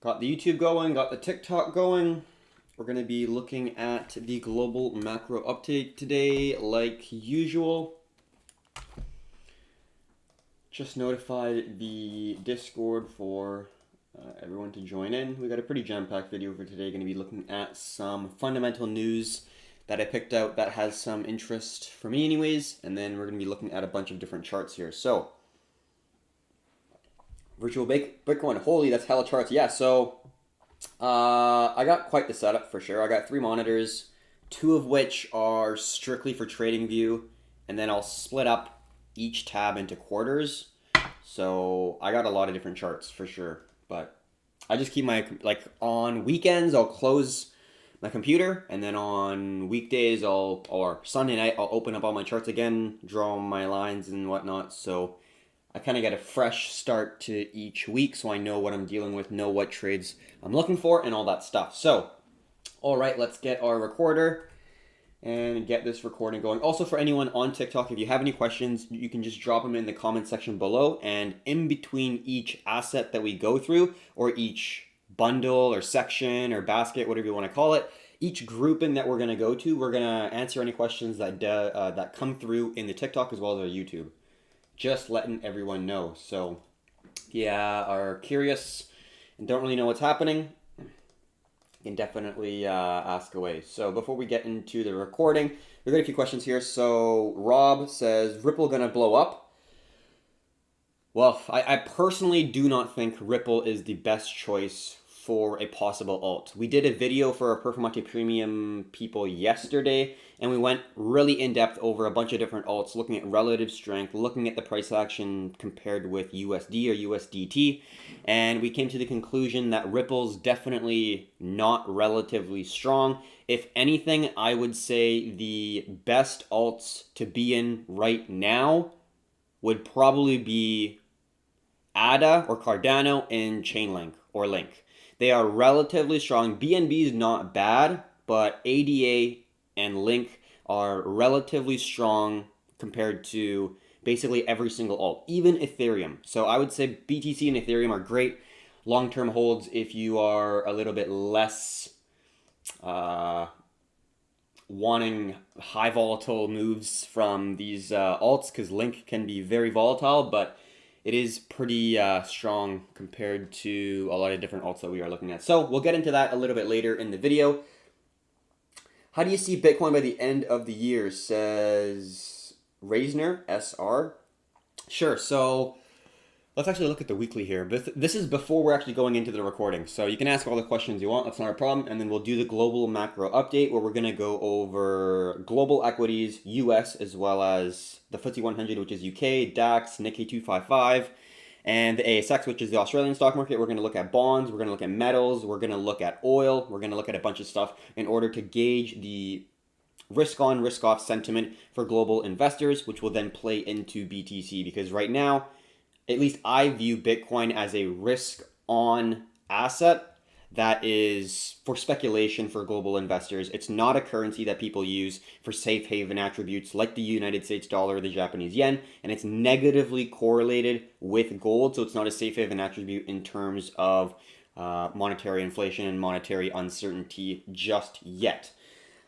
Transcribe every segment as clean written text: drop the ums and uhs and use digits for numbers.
Got the YouTube going, got the TikTok going. We're going to be looking at the global macro update today, like usual. Just notified the Discord for everyone to join in. We got a pretty jam-packed video for today. Going to be looking at some fundamental news that I picked out that has some interest for me anyways, and then we're going to be looking at a bunch of different charts here. So, virtual Bitcoin, holy, that's hella charts. Yeah, so I got quite the setup for sure. I got 3 monitors, 2 of which are strictly for trading view, and then I'll split up each tab into quarters. So I got a lot of different charts for sure, but I just keep my, like on weekends, I'll close my computer, and then on weekdays, or Sunday night, I'll open up all my charts again, draw my lines and whatnot. So I kind of get a fresh start to each week, so I know what I'm dealing with, know what trades I'm looking for, and all that stuff. So, all right, let's get our recorder and get this recording going. Also, for anyone on TikTok, if you have any questions, you can just drop them in the comment section below. And in between each asset that we go through, or each bundle or section or basket, whatever you want to call it, each grouping that we're going to go to, we're going to answer any questions that come through in the TikTok as well as our YouTube. Just letting everyone know. So, yeah, are curious and don't really know what's happening, you can definitely ask away. So before we get into the recording, we've got a few questions here. So Rob says, Ripple gonna blow up? Well, I personally do not think Ripple is the best choice for a possible alt. We did a video for our Performante Premium people yesterday, and we went really in depth over a bunch of different alts, looking at relative strength, looking at the price action compared with USD or USDT, and we came to the conclusion that Ripple's definitely not relatively strong. If anything, I would say the best alts to be in right now would probably be ADA or Cardano and Chainlink or Link. They are relatively strong. BNB is not bad, but ADA and Link are relatively strong compared to basically every single alt, even Ethereum. So I would say BTC and Ethereum are great long-term holds if you are a little bit less wanting high volatile moves from these alts, because Link can be very volatile, but it is pretty strong compared to a lot of different alts that we are looking at. So we'll get into that a little bit later in the video. How do you see Bitcoin by the end of the year, says Reisner, SR. Sure, so let's actually look at the weekly here. This is before we're actually going into the recording. So you can ask all the questions you want, that's not a problem. And then we'll do the global macro update where we're going to go over global equities, US, as well as the FTSE 100, which is UK, DAX, Nikkei 255, and the ASX, which is the Australian stock market. We're going to look at bonds, we're going to look at metals, we're going to look at oil, we're going to look at a bunch of stuff in order to gauge the risk on, risk off sentiment for global investors, which will then play into BTC, because right now, at least I view Bitcoin as a risk-on asset that is for speculation for global investors. It's not a currency that people use for safe haven attributes like the United States dollar or the Japanese yen, and it's negatively correlated with gold, so it's not a safe haven attribute in terms of monetary inflation and monetary uncertainty just yet.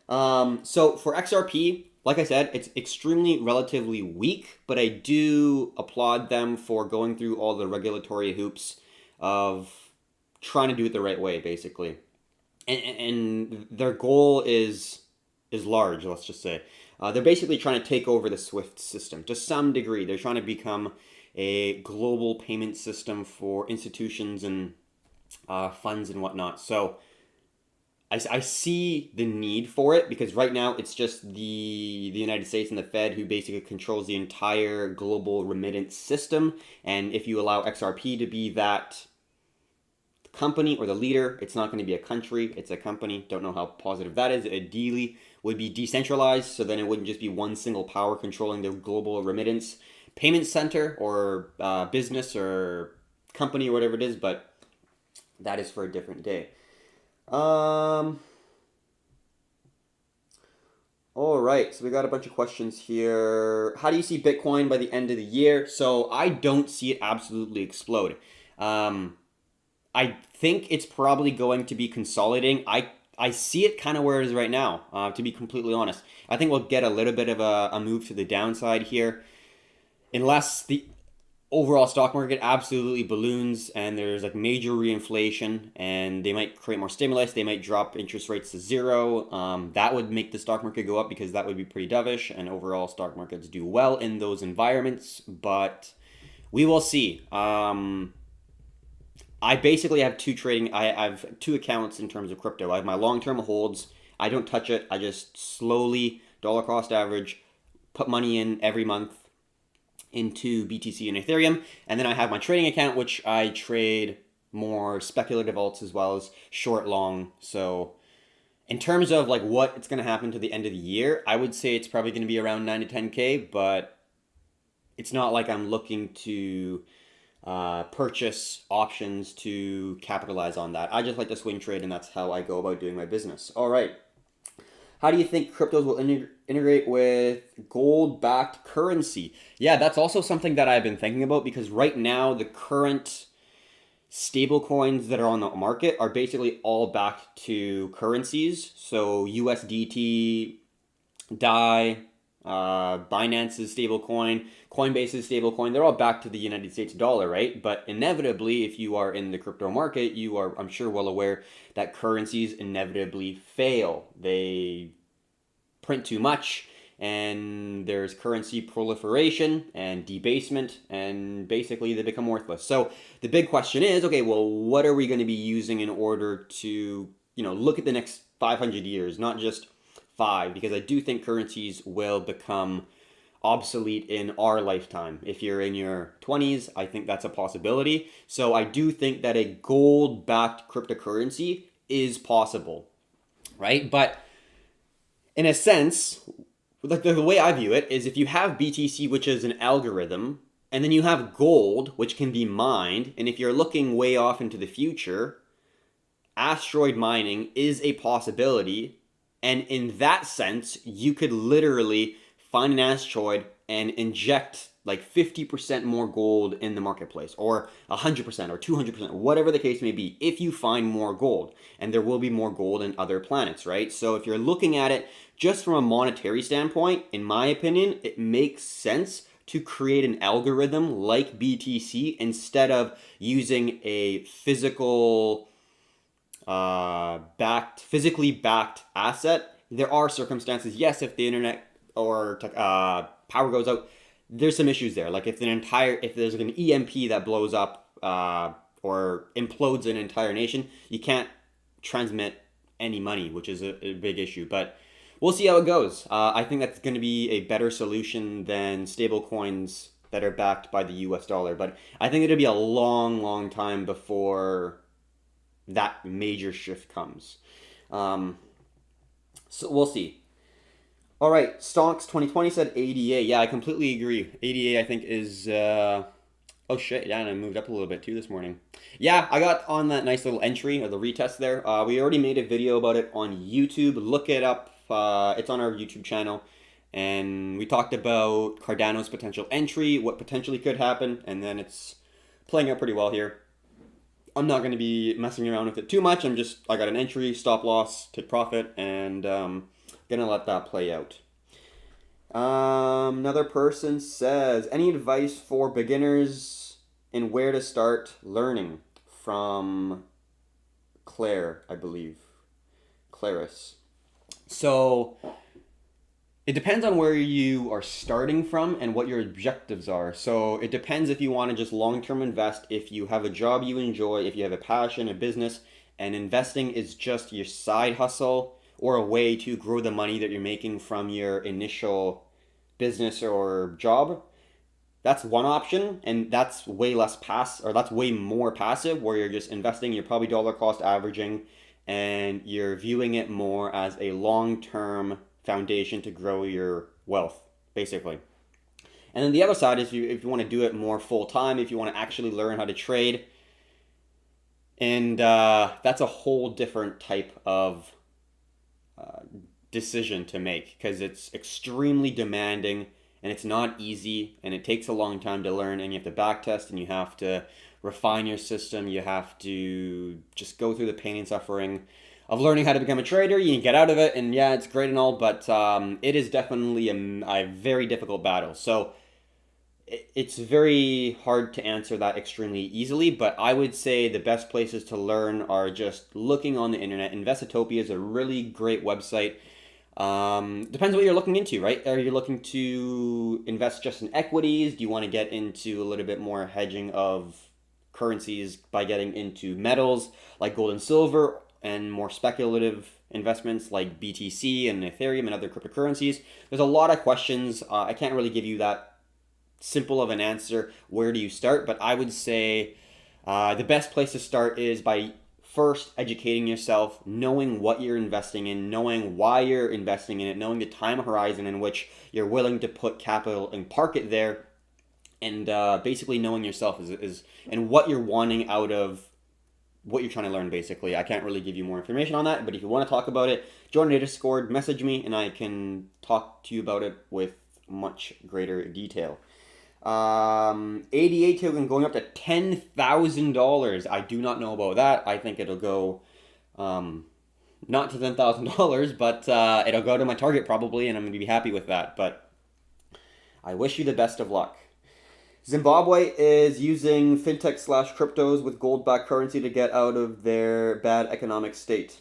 So for XRP, like I said, it's extremely relatively weak, but I do applaud them for going through all the regulatory hoops of trying to do it the right way, basically. And their goal is large, let's just say. They're basically trying to take over the SWIFT system to some degree. They're trying to become a global payment system for institutions and funds and whatnot. So I see the need for it, because right now it's just the United States and the Fed who basically controls the entire global remittance system. And if you allow XRP to be that company or the leader, it's not going to be a country, it's a company. Don't know how positive that is. It ideally would be decentralized, so then it wouldn't just be one single power controlling the global remittance payment center or business or company or whatever it is, but that is for a different day. All right, so we got a bunch of questions here. How do you see Bitcoin by the end of the year? So I don't see it absolutely explode. I think it's probably going to be consolidating. I see it kind of where it is right now, to be completely honest. I think we'll get a little bit of a move to the downside here, unless the overall stock market absolutely balloons and there's like major reinflation and they might create more stimulus. They might drop interest rates to zero. That would make the stock market go up because that would be pretty dovish, and overall stock markets do well in those environments. But we will see. I basically have I have two accounts in terms of crypto. I have my long-term holds. I don't touch it. I just slowly dollar cost average, put money in every month into BTC and Ethereum. And then I have my trading account, which I trade more speculative alts as well as short long. So in terms of like what it's going to happen to the end of the year, I would say it's probably going to be around 9 to 10K, but it's not like I'm looking to purchase options to capitalize on that. I just like to swing trade, and that's how I go about doing my business. All right. How do you think cryptos will integrate with gold-backed currency? Yeah, that's also something that I've been thinking about, because right now the current stable coins that are on the market are basically all backed to currencies. So USDT, DAI, Binance's stablecoin, Coinbase's stablecoin, they're all back to the United States dollar, right? But inevitably, if you are in the crypto market, you are, I'm sure, well aware that currencies inevitably fail. They print too much, and there's currency proliferation and debasement, and basically they become worthless. So the big question is, okay, well, what are we going to be using in order to, look at the next 500 years, not just 5, because I do think currencies will become obsolete in our lifetime. If you're in your 20s, I think that's a possibility. So I do think that a gold-backed cryptocurrency is possible, right? But in a sense, like the way I view it is, if you have BTC, which is an algorithm, and then you have gold, which can be mined, and if you're looking way off into the future, asteroid mining is a possibility. And in that sense, you could literally find an asteroid and inject like 50% more gold in the marketplace, or 100% or 200%, whatever the case may be, if you find more gold. And there will be more gold in other planets, right? So if you're looking at it just from a monetary standpoint, in my opinion, it makes sense to create an algorithm like BTC instead of using a physically backed asset. There are circumstances, yes, if the internet or power goes out, there's some issues there. Like if there's an EMP that blows up or implodes an entire nation, you can't transmit any money, which is a big issue. But we'll see how it goes. I think that's going to be a better solution than stable coins that are backed by the US dollar. But I think it'll be a long, long time before that major shift comes. So we'll see. All right, Stonks 2020 said ADA. Yeah, I completely agree. ADA, I think, is oh shit, yeah, and I moved up a little bit too this morning. Yeah, I got on that nice little entry or the retest there. We already made a video about it on YouTube. Look it up. It's on our YouTube channel. And we talked about Cardano's potential entry, what potentially could happen, and then it's playing out pretty well here. I'm not going to be messing around with it too much. I got an entry, stop loss, take profit, and going to let that play out. Another person says, any advice for beginners in where to start learning? From Claire, I believe. Claris. So it depends on where you are starting from and what your objectives are. So it depends if you want to just long-term invest, if you have a job you enjoy, if you have a passion, a business, and investing is just your side hustle or a way to grow the money that you're making from your initial business or job. That's one option, and that's way that's way more passive, where you're just investing, you're probably dollar cost averaging, and you're viewing it more as a long-term foundation to grow your wealth, basically. And then the other side is if you want to do it more full-time, if you want to actually learn how to trade, and that's a whole different type of decision to make, because it's extremely demanding and it's not easy and it takes a long time to learn, and you have to back test and you have to refine your system. You have to just go through the pain and suffering of learning how to become a trader. You can get out of it, and yeah, it's great and all, but it is definitely a very difficult battle. So it's very hard to answer that extremely easily, but I would say the best places to learn are just looking on the internet. Investopedia is a really great website. Depends what you're looking into, right? Are you looking to invest just in equities? Do you want to get into a little bit more hedging of currencies by getting into metals like gold and silver and more speculative investments like BTC and Ethereum and other cryptocurrencies? There's a lot of questions. I can't really give you that simple of an answer. Where do you start? But I would say the best place to start is by first educating yourself, knowing what you're investing in, knowing why you're investing in it, knowing the time horizon in which you're willing to put capital and park it there, and basically knowing yourself is and what you're wanting out of what you're trying to learn. Basically, I can't really give you more information on that, but if you want to talk about it, join the Discord, message me, and I can talk to you about it with much greater detail. ADA token going up to $10,000. I do not know about that. I think it'll go, not to $10,000, but it'll go to my target probably, and I'm going to be happy with that. But I wish you the best of luck. Zimbabwe is using fintech slash cryptos with gold-backed currency to get out of their bad economic state.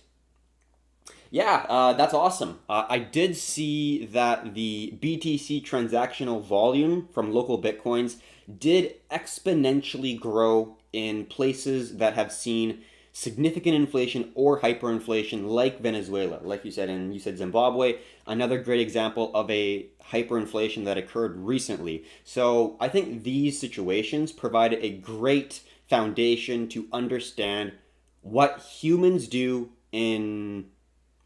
Yeah, that's awesome. I did see that the BTC transactional volume from local Bitcoins did exponentially grow in places that have seen significant inflation or hyperinflation, like Venezuela, like you said, and you said Zimbabwe, another great example of a hyperinflation that occurred recently. So I think these situations provided a great foundation to understand what humans do in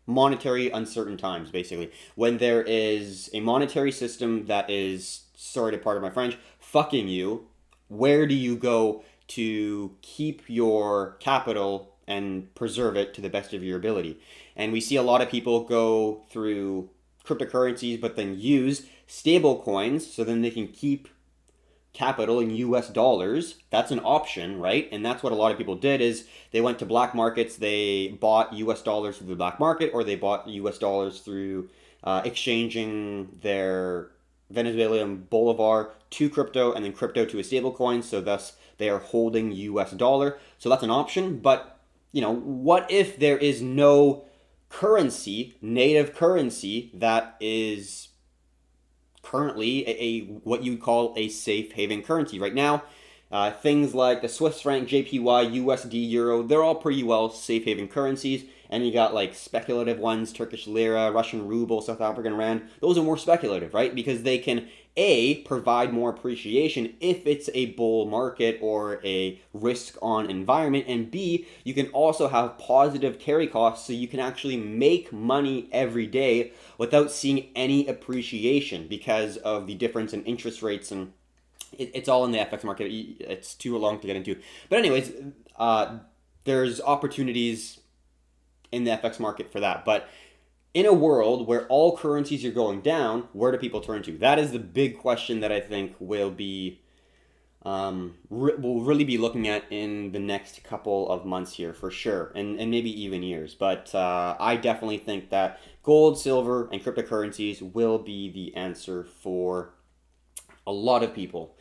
monetary uncertain times. Basically, when there is a monetary system that is, sorry to pardon my French, fucking you, where do you go to keep your capital and preserve it to the best of your ability? And we see a lot of people go through cryptocurrencies but then use stable coins so then they can keep capital in US dollars. That's an option, right? And that's what a lot of people did, is they went to black markets, they bought US dollars through the black market, or they bought US dollars through exchanging their Venezuelan bolivar to crypto and then crypto to a stable coin, so thus they are holding US dollar. So that's an option. But what if there is no currency, native currency, that is currently a what you call a safe haven currency right now? Things like the Swiss franc, JPY, USD, Euro, they're all pretty well safe haven currencies. And you got like speculative ones, Turkish lira, Russian ruble, South African rand. Those are more speculative, right? Because they can A, provide more appreciation if it's a bull market or a risk on environment, and B, you can also have positive carry costs, so you can actually make money every day without seeing any appreciation because of the difference in interest rates. And it's all in the FX market. It's too long to get into. But anyways, there's opportunities in the FX market for that. But in a world where all currencies are going down, where do people turn to? That is the big question that I think we'll really be looking at in the next couple of months here for sure, and maybe even years. But I definitely think that gold, silver, and cryptocurrencies will be the answer for a lot of people,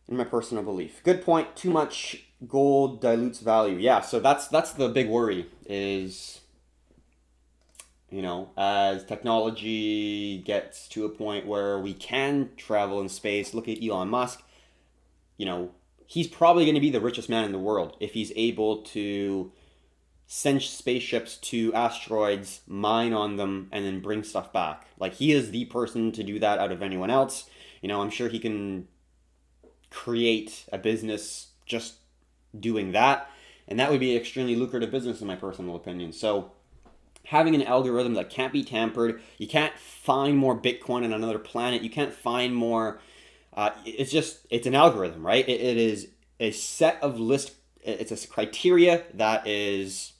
in my personal belief. Good point. Too much gold dilutes value. Yeah, so that's the big worry is, as technology gets to a point where we can travel in space, look at Elon Musk, he's probably going to be the richest man in the world if he's able to send spaceships to asteroids, mine on them, and then bring stuff back. Like, he is the person to do that out of anyone else. I'm sure he can create a business just doing that, and that would be an extremely lucrative business in my personal opinion. So having an algorithm that can't be tampered, you can't find more Bitcoin on another planet, you can't find more, it's an algorithm, right? It is a set of it's a criteria that is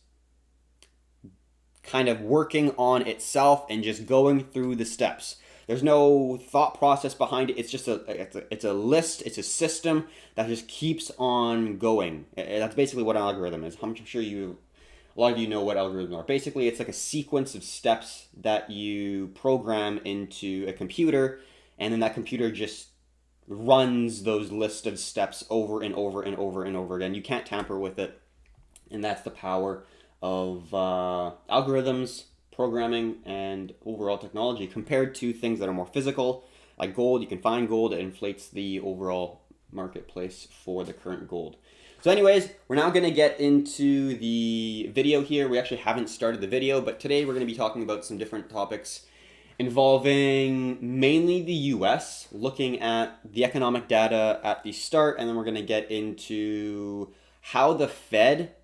kind of working on itself and just going through the steps. There's no thought process behind it. It's just it's a list. It's a system that just keeps on going. That's basically what an algorithm is. I'm sure a lot of you know what algorithms are. Basically, it's like a sequence of steps that you program into a computer, and then that computer just runs those list of steps over and over and over and over again. You can't tamper with it, and that's the power of algorithms, programming, and overall technology compared to things that are more physical, like gold. You can find gold; it inflates the overall marketplace for the current gold. So anyways, we're now going to get into the video here. We actually haven't started the video, but today we're going to be talking about some different topics involving mainly the US, looking at the economic data at the start, and then we're going to get into how the Fed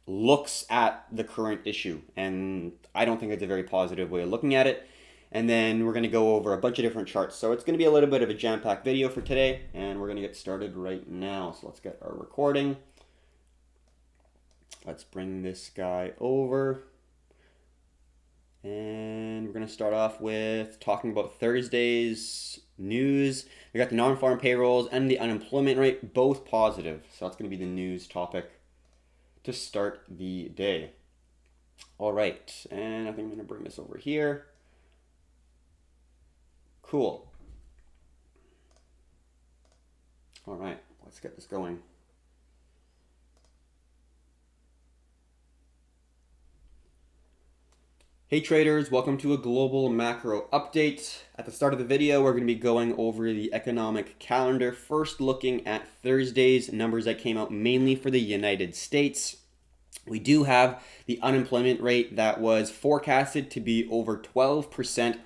looks at the current issue. And I don't think it's a very positive way of looking at it. And then we're going to go over a bunch of different charts. So it's going to be a little bit of a jam-packed video for today, and we're going to get started right now. So let's get our recording. Let's bring this guy over. And we're going to start off with talking about Thursday's news. We got the non-farm payrolls and the unemployment rate, both positive. So that's going to be the news topic to start the day. All right, and I think I'm going to bring this over here. Cool. All right, let's get this going. Hey traders, welcome to a global macro update. At the start of the video, we're going to be going over the economic calendar, first looking at Thursday's numbers that came out mainly for the United States. We do have the unemployment rate that was forecasted to be over 12%,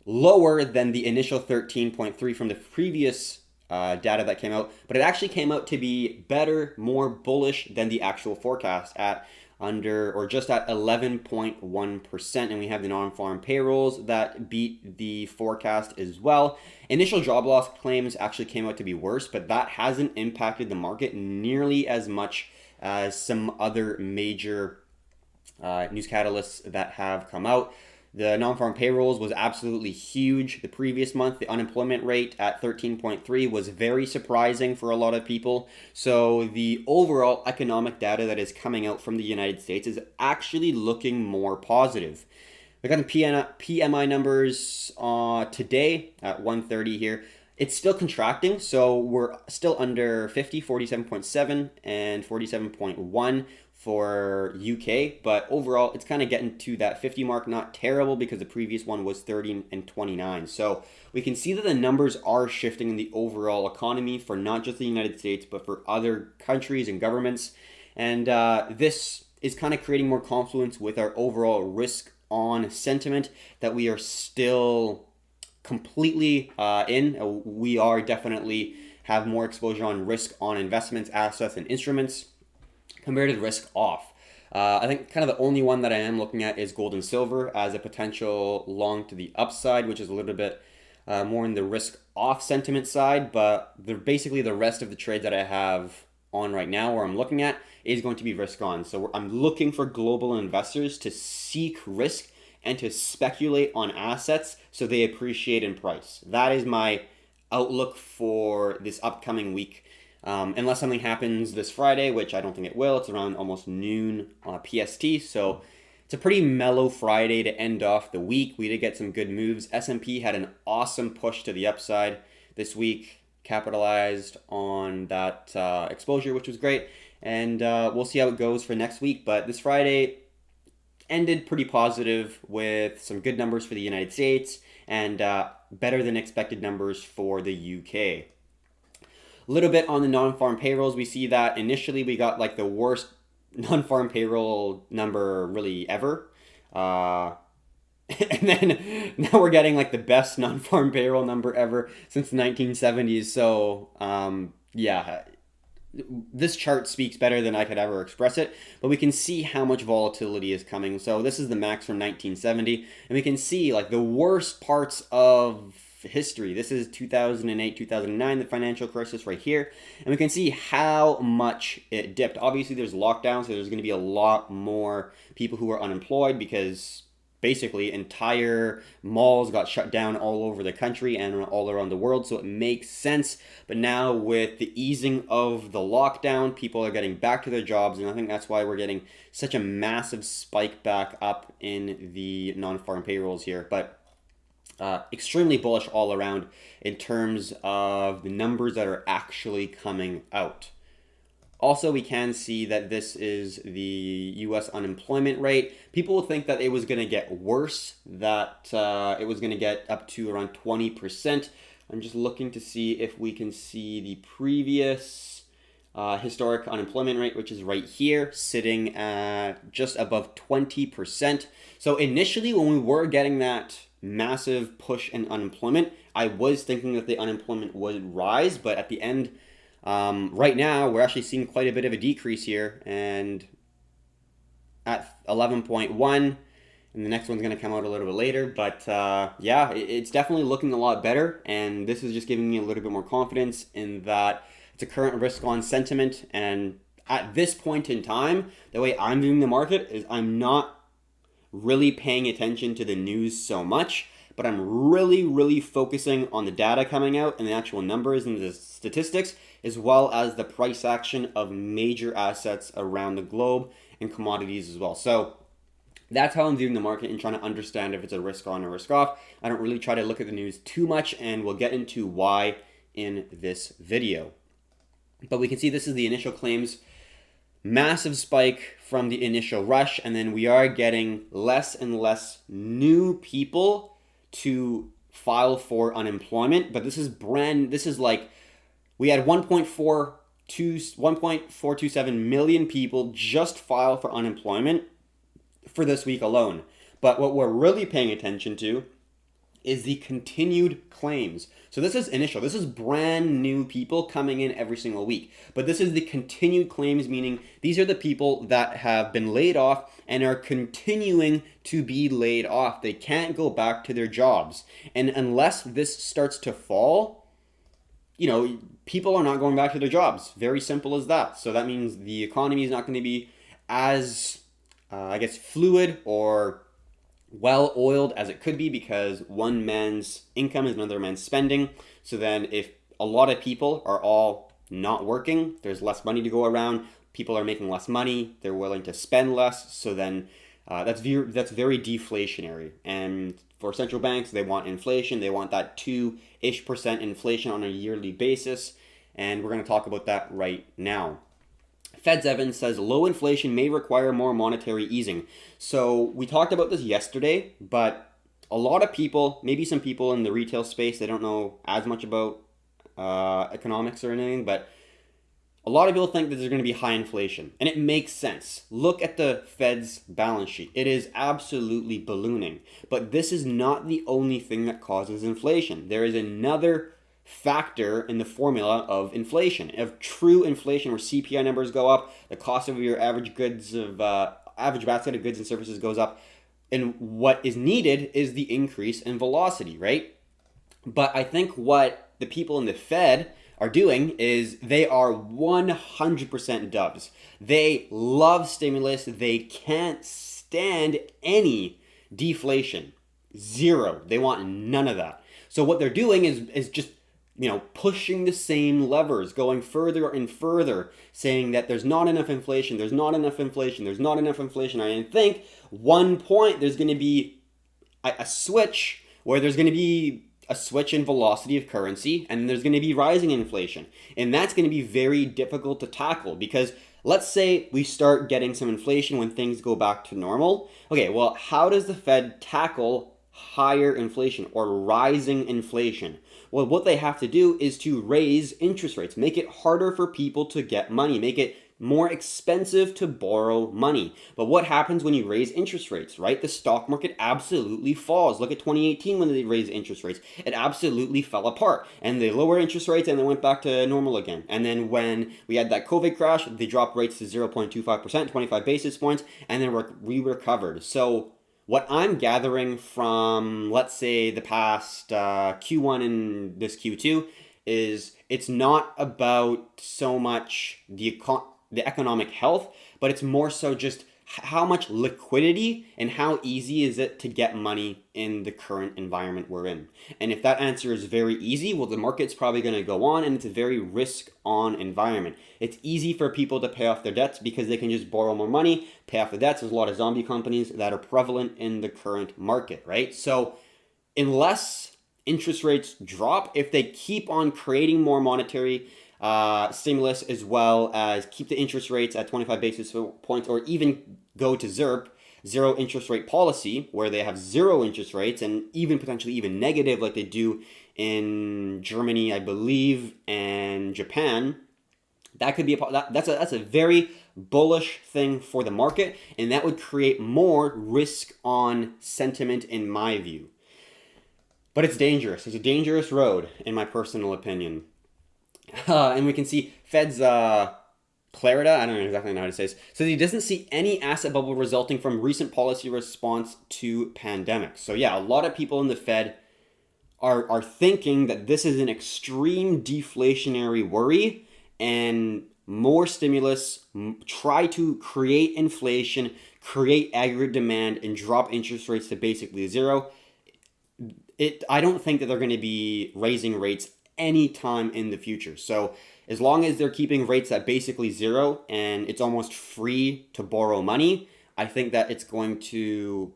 lower than the initial 13.3 from the previous data that came out, but it actually came out to be better, more bullish than the actual forecast at under or just at 11.1%. And we have the non-farm payrolls that beat the forecast as well. Initial job loss claims actually came out to be worse, but that hasn't impacted the market nearly as much as some other major news catalysts that have come out. The non-farm payrolls was absolutely huge the previous month. The unemployment rate at 13.3 was very surprising for a lot of people. So the overall economic data that is coming out from the United States is actually looking more positive. We got the PMI numbers today at 1:30 here. It's still contracting, so we're still under 50, 47.7 and 47.1 for UK, but overall it's kind of getting to that 50 mark. Not terrible because the previous one was 30 and 29. So we can see that the numbers are shifting in the overall economy for not just the United States, but for other countries and governments. And this is kind of creating more confluence with our overall risk on sentiment that we are still completely in. We are definitely have more exposure on risk on investments, assets, and instruments compared to risk off. I think kind of the only one that I am looking at is gold and silver as a potential long to the upside, which is a little bit more in the risk off sentiment side. But basically the rest of the trades that I have on right now, or I'm looking at, is going to be risk on. So I'm looking for global investors to seek risk and to speculate on assets so they appreciate in price. That is my outlook for this upcoming week. Unless something happens this Friday, which I don't think it will. It's around almost noon PST, so it's a pretty mellow Friday to end off the week. We did get some good moves. S&P had an awesome push to the upside this week, capitalized on that exposure, which was great, and we'll see how it goes for next week. But this Friday ended pretty positive with some good numbers for the United States and better than expected numbers for the UK. A little bit on the non-farm payrolls, we see that initially we got like the worst non-farm payroll number really ever. And then now we're getting like the best non-farm payroll number ever since the 1970s. So yeah, this chart speaks better than I could ever express it, but we can see how much volatility is coming. So this is the max from 1970, and we can see like the worst parts of history. This is 2008, 2009, the financial crisis right here. And we can see how much it dipped. Obviously, there's lockdowns, so there's going to be a lot more people who are unemployed because basically entire malls got shut down all over the country and all around the world, so it makes sense. But now with the easing of the lockdown, people are getting back to their jobs, and I think that's why we're getting such a massive spike back up in the non-farm payrolls here. But extremely bullish all around in terms of the numbers that are actually coming out. Also, we can see that this is the US unemployment rate. People will think that it was going to get worse, that it was going to get up to around 20%. I'm just looking to see if we can see the previous historic unemployment rate, which is right here, sitting at just above 20%. So initially, when we were getting that massive push in unemployment, I was thinking that the unemployment would rise, but at the end, right now, we're actually seeing quite a bit of a decrease here, and at 11.1, and the next one's going to come out a little bit later. But yeah, it's definitely looking a lot better, and this is just giving me a little bit more confidence in that it's a current risk-on sentiment. And at this point in time, the way I'm viewing the market is I'm not really paying attention to the news so much, but I'm really focusing on the data coming out and the actual numbers and the statistics, as well as the price action of major assets around the globe and commodities as well. So that's how I'm viewing the market and trying to understand if it's a risk on or risk off. I don't really try to look at the news too much, and we'll get into why in this video. But we can see this is the initial claims. Massive spike from the initial rush, and then we are getting less and less new people to file for unemployment. But this is like, we had 1.427 million people just file for unemployment for this week alone. But what we're really paying attention to is the continued claims. So this is initial. This is brand new people coming in every single week. But this is the continued claims, meaning these are the people that have been laid off and are continuing to be laid off. They can't go back to their jobs. And unless this starts to fall, people are not going back to their jobs. Very simple as that. So that means the economy is not going to be as, fluid or well-oiled as it could be, because one man's income is another man's spending. So then if a lot of people are all not working, there's less money to go around, people are making less money, they're willing to spend less, so then that's very deflationary. And for central banks, they want inflation, they want that 2-ish% inflation on a yearly basis, and we're going to talk about that right now. Fed's Evans says low inflation may require more monetary easing. So we talked about this yesterday, but a lot of people, maybe some people in the retail space, they don't know as much about economics or anything, but a lot of people think that there's going to be high inflation, and it makes sense. Look at the Fed's balance sheet. It is absolutely ballooning, but this is not the only thing that causes inflation. There is another factor in the formula of inflation, of true inflation, where CPI numbers go up, the cost of your average basket of goods and services goes up, and what is needed is the increase in velocity, right? But I think what the people in the Fed are doing is they are 100% dubs. They love stimulus. They can't stand any deflation. Zero. They want none of that. So what they're doing is just pushing the same levers, going further and further, saying that there's not enough inflation, there's not enough inflation, there's not enough inflation. I think one point there's going to be a switch where there's going to be a switch in velocity of currency, and there's going to be rising inflation. And that's going to be very difficult to tackle, because let's say we start getting some inflation when things go back to normal. Okay, well, how does the Fed tackle higher inflation or rising inflation? Well, what they have to do is to raise interest rates, make it harder for people to get money, make it more expensive to borrow money. But what happens when you raise interest rates, right? The stock market absolutely falls. Look at 2018 when they raised interest rates. It absolutely fell apart. And they lowered interest rates and they went back to normal again. And then when we had that COVID crash, they dropped rates to 0.25%, 25 basis points, and then we recovered. So what I'm gathering from, let's say, the past Q1 and this Q2 is it's not about so much the economic health, but it's more so just how much liquidity and how easy is it to get money in the current environment we're in? And if that answer is very easy, well, the market's probably going to go on, and it's a very risk on environment. It's easy for people to pay off their debts because they can just borrow more money, pay off the debts. There's a lot of zombie companies that are prevalent in the current market, right? So unless interest rates drop, if they keep on creating more monetary stimulus, as well as keep the interest rates at 25 basis points, or even go to ZIRP, zero interest rate policy, where they have zero interest rates and even potentially even negative like they do in Germany, I believe, and Japan, that could be that's a very bullish thing for the market, and that would create more risk on sentiment in my view. But it's dangerous. It's a dangerous road, in my personal opinion. And we can see Fed's Clarida, I don't know exactly how to say this, says he doesn't see any asset bubble resulting from recent policy response to pandemics. So yeah, a lot of people in the Fed are thinking that this is an extreme deflationary worry, and more stimulus, try to create inflation, create aggregate demand, and drop interest rates to basically zero. I don't think that they're going to be raising rates anytime in the future. So as long as they're keeping rates at basically zero and it's almost free to borrow money, I think that it's going to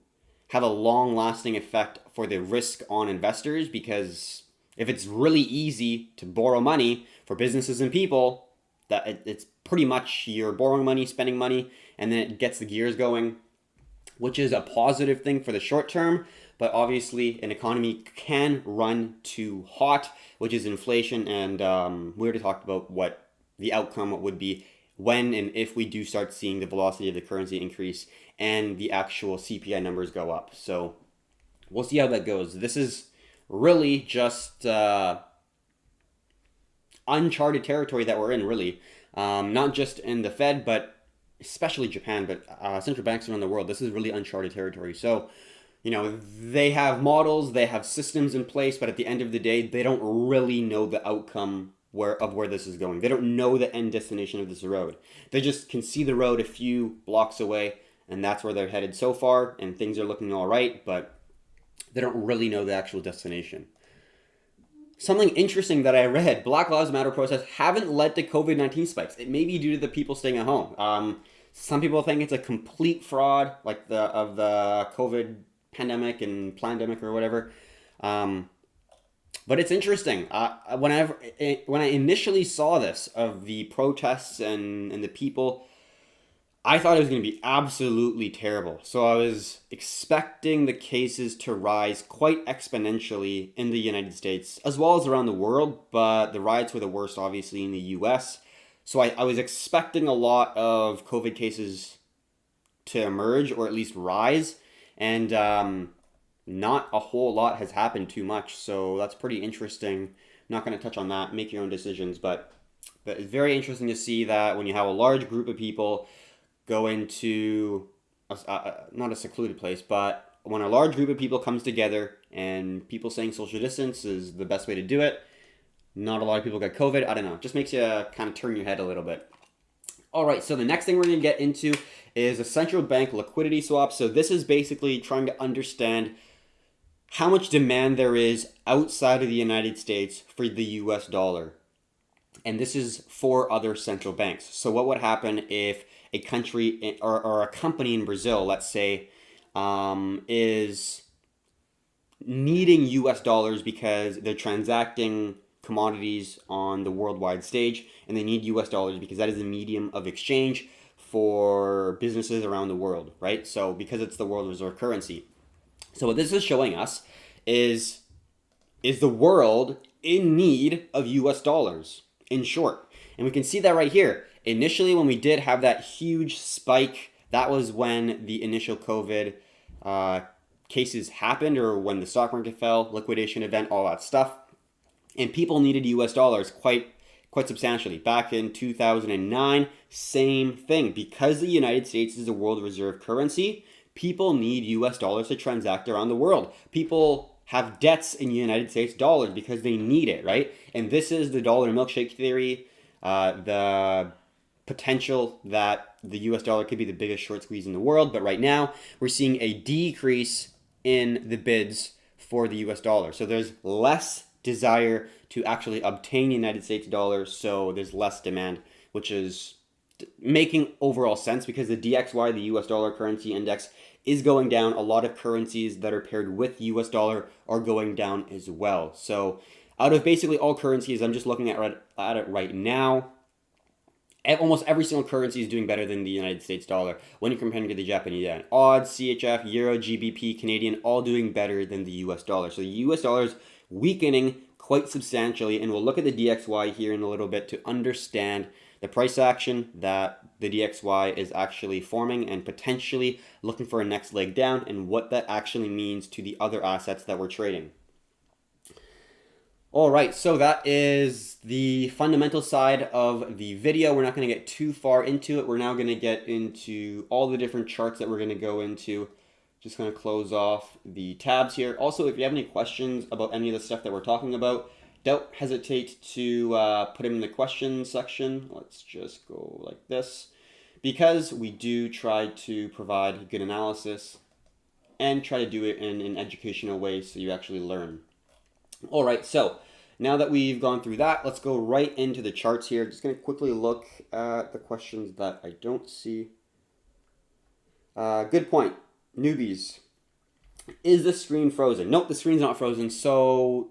have a long-lasting effect for the risk on investors, because if it's really easy to borrow money for businesses and people, that it's pretty much you're borrowing money, spending money, and then it gets the gears going, which is a positive thing for the short term. But obviously, an economy can run too hot, which is inflation. And we already talked about what the outcome would be when and if we do start seeing the velocity of the currency increase and the actual CPI numbers go up. So we'll see how that goes. This is really just uncharted territory that we're in, really. Not just in the Fed, but especially Japan, but central banks around the world. This is really uncharted territory. So, they have models, they have systems in place, but at the end of the day, they don't really know the outcome where this is going. They don't know the end destination of this road. They just can see the road a few blocks away, and that's where they're headed so far, and things are looking all right, but they don't really know the actual destination. Something interesting that I read, Black Lives Matter protests haven't led to COVID-19 spikes. It may be due to the people staying at home. Some people think it's a complete fraud, like the COVID pandemic and plandemic or whatever. But it's interesting. When I initially saw this of the protests and the people, I thought it was going to be absolutely terrible. So I was expecting the cases to rise quite exponentially in the United States as well as around the world, but the riots were the worst, obviously, in the US. So I was expecting a lot of COVID cases to emerge, or at least rise, and not a whole lot has happened too much. So that's pretty interesting. I'm not going to touch on that. Make your own decisions. But it's very interesting to see that when you have a large group of people go into not a secluded place, but when a large group of people comes together and people saying social distance is the best way to do it, not a lot of people got COVID. I don't know. Just makes you kind of turn your head a little bit. All right, so the next thing we're going to get into is a central bank liquidity swap. So this is basically trying to understand how much demand there is outside of the United States for the US dollar. And this is for other central banks. So what would happen if a country or a company in Brazil, let's say, is needing US dollars because they're transacting commodities on the worldwide stage, and they need US dollars because that is the medium of exchange for businesses around the world, right? So because it's the world reserve currency. So what this is showing us is the world in need of US dollars, in short. And we can see that right here. Initially, when we did have that huge spike, that was when the initial COVID cases happened, or when the stock market fell, liquidation event, all that stuff. And people needed US dollars quite substantially. Back in 2009, same thing. Because the United States is a world reserve currency, people need US dollars to transact around the world. People have debts in United States dollars because they need it, right? And this is the dollar milkshake theory. The potential that the US dollar could be the biggest short squeeze in the world. But right now, we're seeing a decrease in the bids for the US dollar. So there's less desire to actually obtain the United States dollar, so there's less demand, which is making overall sense because the DXY, the US dollar currency index, is going down. A lot of currencies that are paired with US dollar are going down as well. So out of basically all currencies, I'm just looking at it right now, almost every single currency is doing better than the United States dollar when you're comparing to the Japanese yen. AUD, CHF, Euro, GBP, Canadian, all doing better than the US dollar. So the US dollar is weakening quite substantially, and we'll look at the DXY here in a little bit to understand the price action that the DXY is actually forming and potentially looking for a next leg down and what that actually means to the other assets that we're trading. All right, so that is the fundamental side of the video. We're not going to get too far into it. We're now going to get into all the different charts that we're going to go into. Just going to close off the tabs here. Also, if you have any questions about any of the stuff that we're talking about, don't hesitate to put them in the questions section. Let's just go like this, because we do try to provide good analysis and try to do it in an educational way so you actually learn. All right, so now that we've gone through that, let's go right into the charts here. Just going to quickly look at the questions that I don't see. Good point. Newbies. Is the screen frozen? Nope, the screen's not frozen. So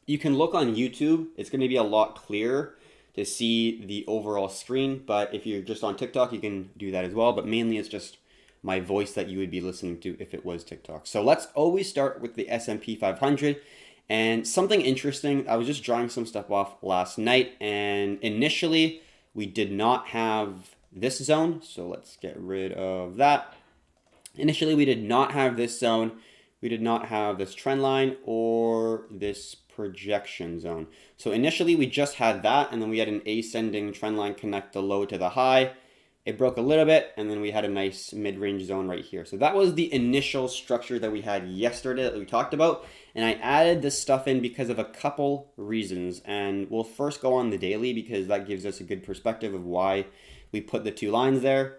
you can look on YouTube. It's going to be a lot clearer to see the overall screen. But if you're just on TikTok, you can do that as well. But mainly it's just my voice that you would be listening to if it was TikTok. So let's always start with the S&P 500. And something interesting, I was just drawing some stuff off last night, and initially we did not have this zone, so let's get rid of that. Initially we did not have this zone, we did not have this trend line or this projection zone. So initially we just had that, and then we had an ascending trend line connect the low to the high. It broke a little bit, and then we had a nice mid-range zone right here. So that was the initial structure that we had yesterday that we talked about. And I added this stuff in because of a couple reasons. And we'll first go on the daily because that gives us a good perspective of why we put the two lines there.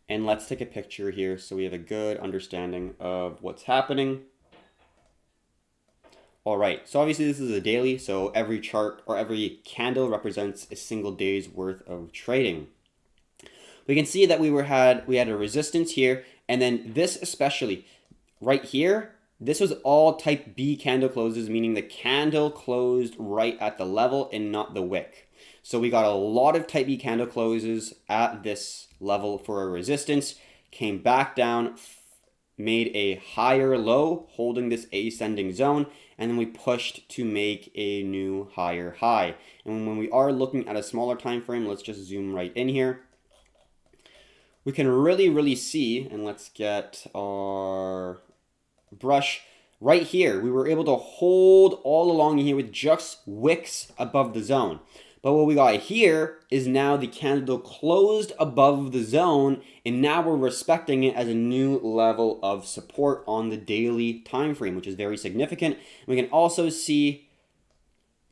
And let's take a picture here so we have a good understanding of what's happening. All right, so obviously this is a daily, so every chart or every candle represents a single day's worth of trading. We can see that we had a resistance here, and then this especially right here, this was all type B candle closes, meaning the candle closed right at the level and not the wick. So we got a lot of type B candle closes at this level for a resistance, came back down, made a higher low holding this ascending zone, and then we pushed to make a new higher high. And when we are looking at a smaller time frame, let's just zoom right in here. We can really see, and let's get our brush right here. We were able to hold all along here with just wicks above the zone. But what we got here is now the candle closed above the zone, and now we're respecting it as a new level of support on the daily time frame, which is very significant. We can also see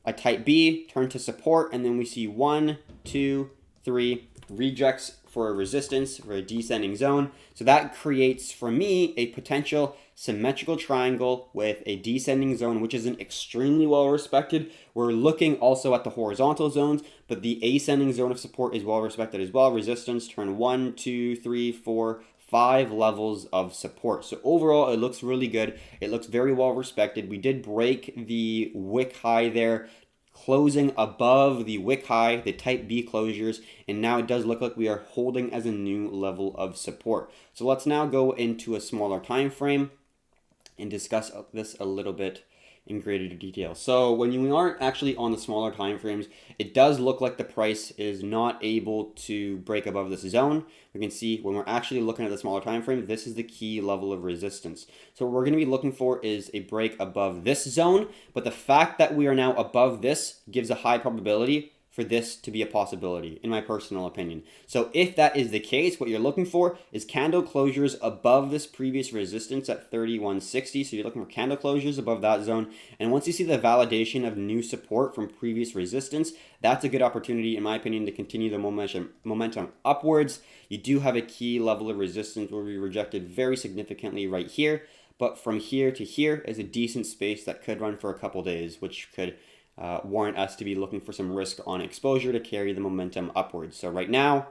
a type B turn to support, and then we see 1, 2, 3 rejects for a resistance for a descending zone. So that creates for me a potential symmetrical triangle with a descending zone, which isn't extremely well respected. We're looking also at the horizontal zones, but the ascending zone of support is well respected as well. Resistance turn 1, 2, 3, 4, 5 levels of support. So overall, it looks really good. It looks very well respected. We did break the wick high there, closing above the wick high, the type B closures, and now it does look like we are holding as a new level of support. So let's now go into a smaller time frame and discuss this a little bit in greater detail. So when you aren't actually on the smaller time frames, it does look like the price is not able to break above this zone. We can see when we're actually looking at the smaller time frame, this is the key level of resistance. So what we're going to be looking for is a break above this zone, but the fact that we are now above this gives a high probability for this to be a possibility, in my personal opinion. So if that is the case, what you're looking for is candle closures above this previous resistance at 3160. So you're looking for candle closures above that zone. And once you see the validation of new support from previous resistance, that's a good opportunity, in my opinion, to continue the momentum upwards. You do have a key level of resistance where we rejected very significantly right here. But from here to here is a decent space that could run for a couple days, which could warrant us to be looking for some risk on exposure to carry the momentum upwards. So right now,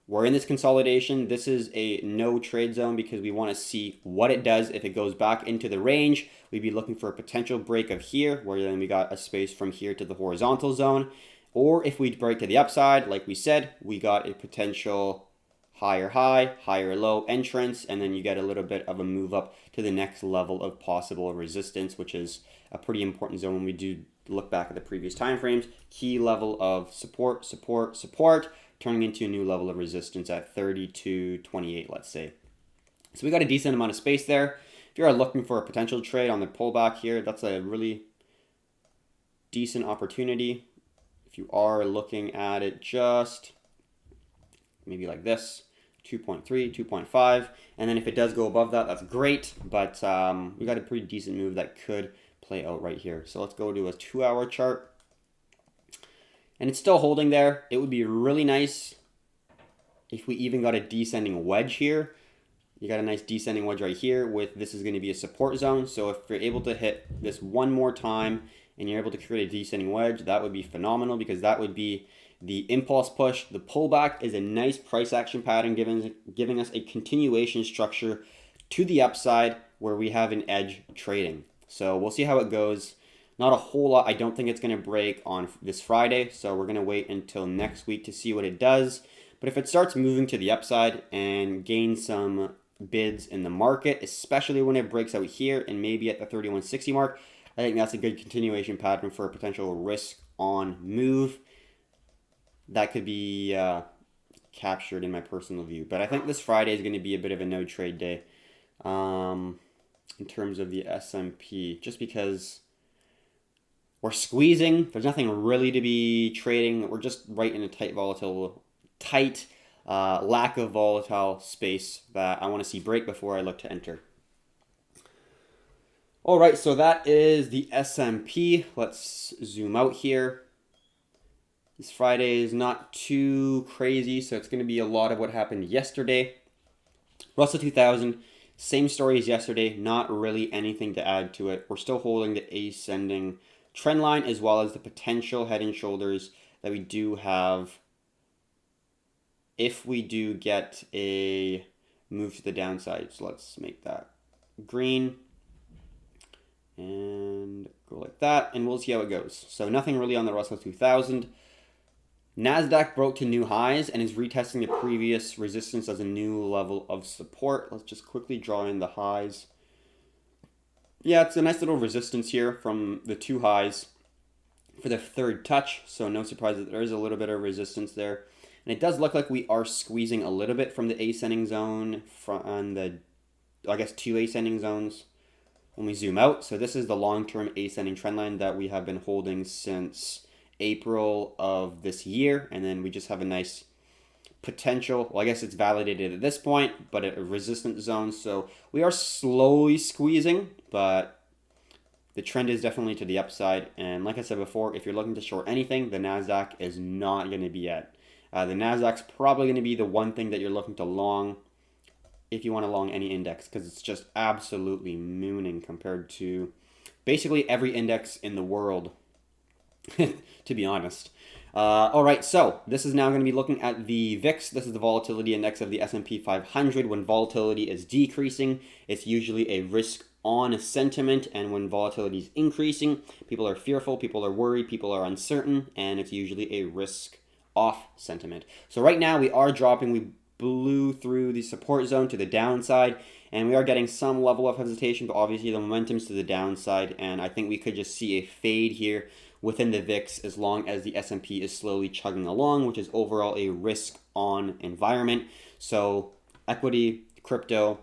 we're in this consolidation. This is a no trade zone because we want to see what it does. If it goes back into the range, we'd be looking for a potential break of here, where then we got a space from here to the horizontal zone. Or if we break to the upside, like we said, we got a potential higher high, higher low entrance, and then you get a little bit of a move up to the next level of possible resistance, which is a pretty important zone when we do look back at the previous time frames. Key level of support, support, support, turning into a new level of resistance at 32.28, let's say. So we got a decent amount of space there. If you are looking for a potential trade on the pullback here, that's a really decent opportunity. If you are looking at it just maybe like this, 2.3, 2.5, and then if it does go above that, that's great, but we got a pretty decent move that could play out right here. So let's go to a 2-hour chart, and it's still holding there. It would be really nice if we even got a descending wedge here. You got a nice descending wedge right here with this is going to be a support zone. So if you're able to hit this one more time and you're able to create a descending wedge, that would be phenomenal, because that would be the impulse push. The pullback is a nice price action pattern, giving us a continuation structure to the upside where we have an edge trading. So we'll see how it goes. Not a whole lot. I don't think it's going to break on this Friday, so we're going to wait until next week to see what it does. But if it starts moving to the upside and gains some bids in the market, especially when it breaks out here and maybe at the 3160 mark, I think that's a good continuation pattern for a potential risk on move that could be captured in my personal view. But I think this Friday is going to be a bit of a no trade day in terms of the S&P, just because we're squeezing. There's nothing really to be trading. We're just right in a tight lack of volatile space that I want to see break before I look to enter. All right, so that is the S&P. Let's zoom out here. This Friday is not too crazy, so it's going to be a lot of what happened yesterday. Russell 2000, same story as yesterday, not really anything to add to it. We're still holding the ascending trend line as well as the potential head and shoulders that we do have if we do get a move to the downside. So let's make that green and go like that, and we'll see how it goes. So nothing really on the Russell 2000. NASDAQ broke to new highs and is retesting the previous resistance as a new level of support. Let's just quickly draw in the highs. Yeah, it's a nice little resistance here from the two highs for the third touch. So no surprise that there is a little bit of resistance there. And it does look like we are squeezing a little bit from the ascending zone on the, I guess, two ascending zones when we zoom out. So this is the long-term ascending trend line that we have been holding since April of this year, and then we just have a nice potential, well, I guess it's validated at this point, but a resistance zone. So we are slowly squeezing, but the trend is definitely to the upside. And like I said before, if you're looking to short anything, the NASDAQ is not going to be at. The NASDAQ's probably going to be the one thing that you're looking to long if you want to long any index, because it's just absolutely mooning compared to basically every index in the world. To be honest. All right, so this is now going to be looking at the VIX. This is the volatility index of the S&P 500. When volatility is decreasing, it's usually a risk on sentiment, and when volatility is increasing, people are fearful, people are worried, people are uncertain, and it's usually a risk off sentiment. So right now we are dropping. We blew through the support zone to the downside, and we are getting some level of hesitation, but obviously the momentum's to the downside, and I think we could just see a fade here within the VIX as long as the S&P is slowly chugging along, which is overall a risk-on environment. So equity, crypto,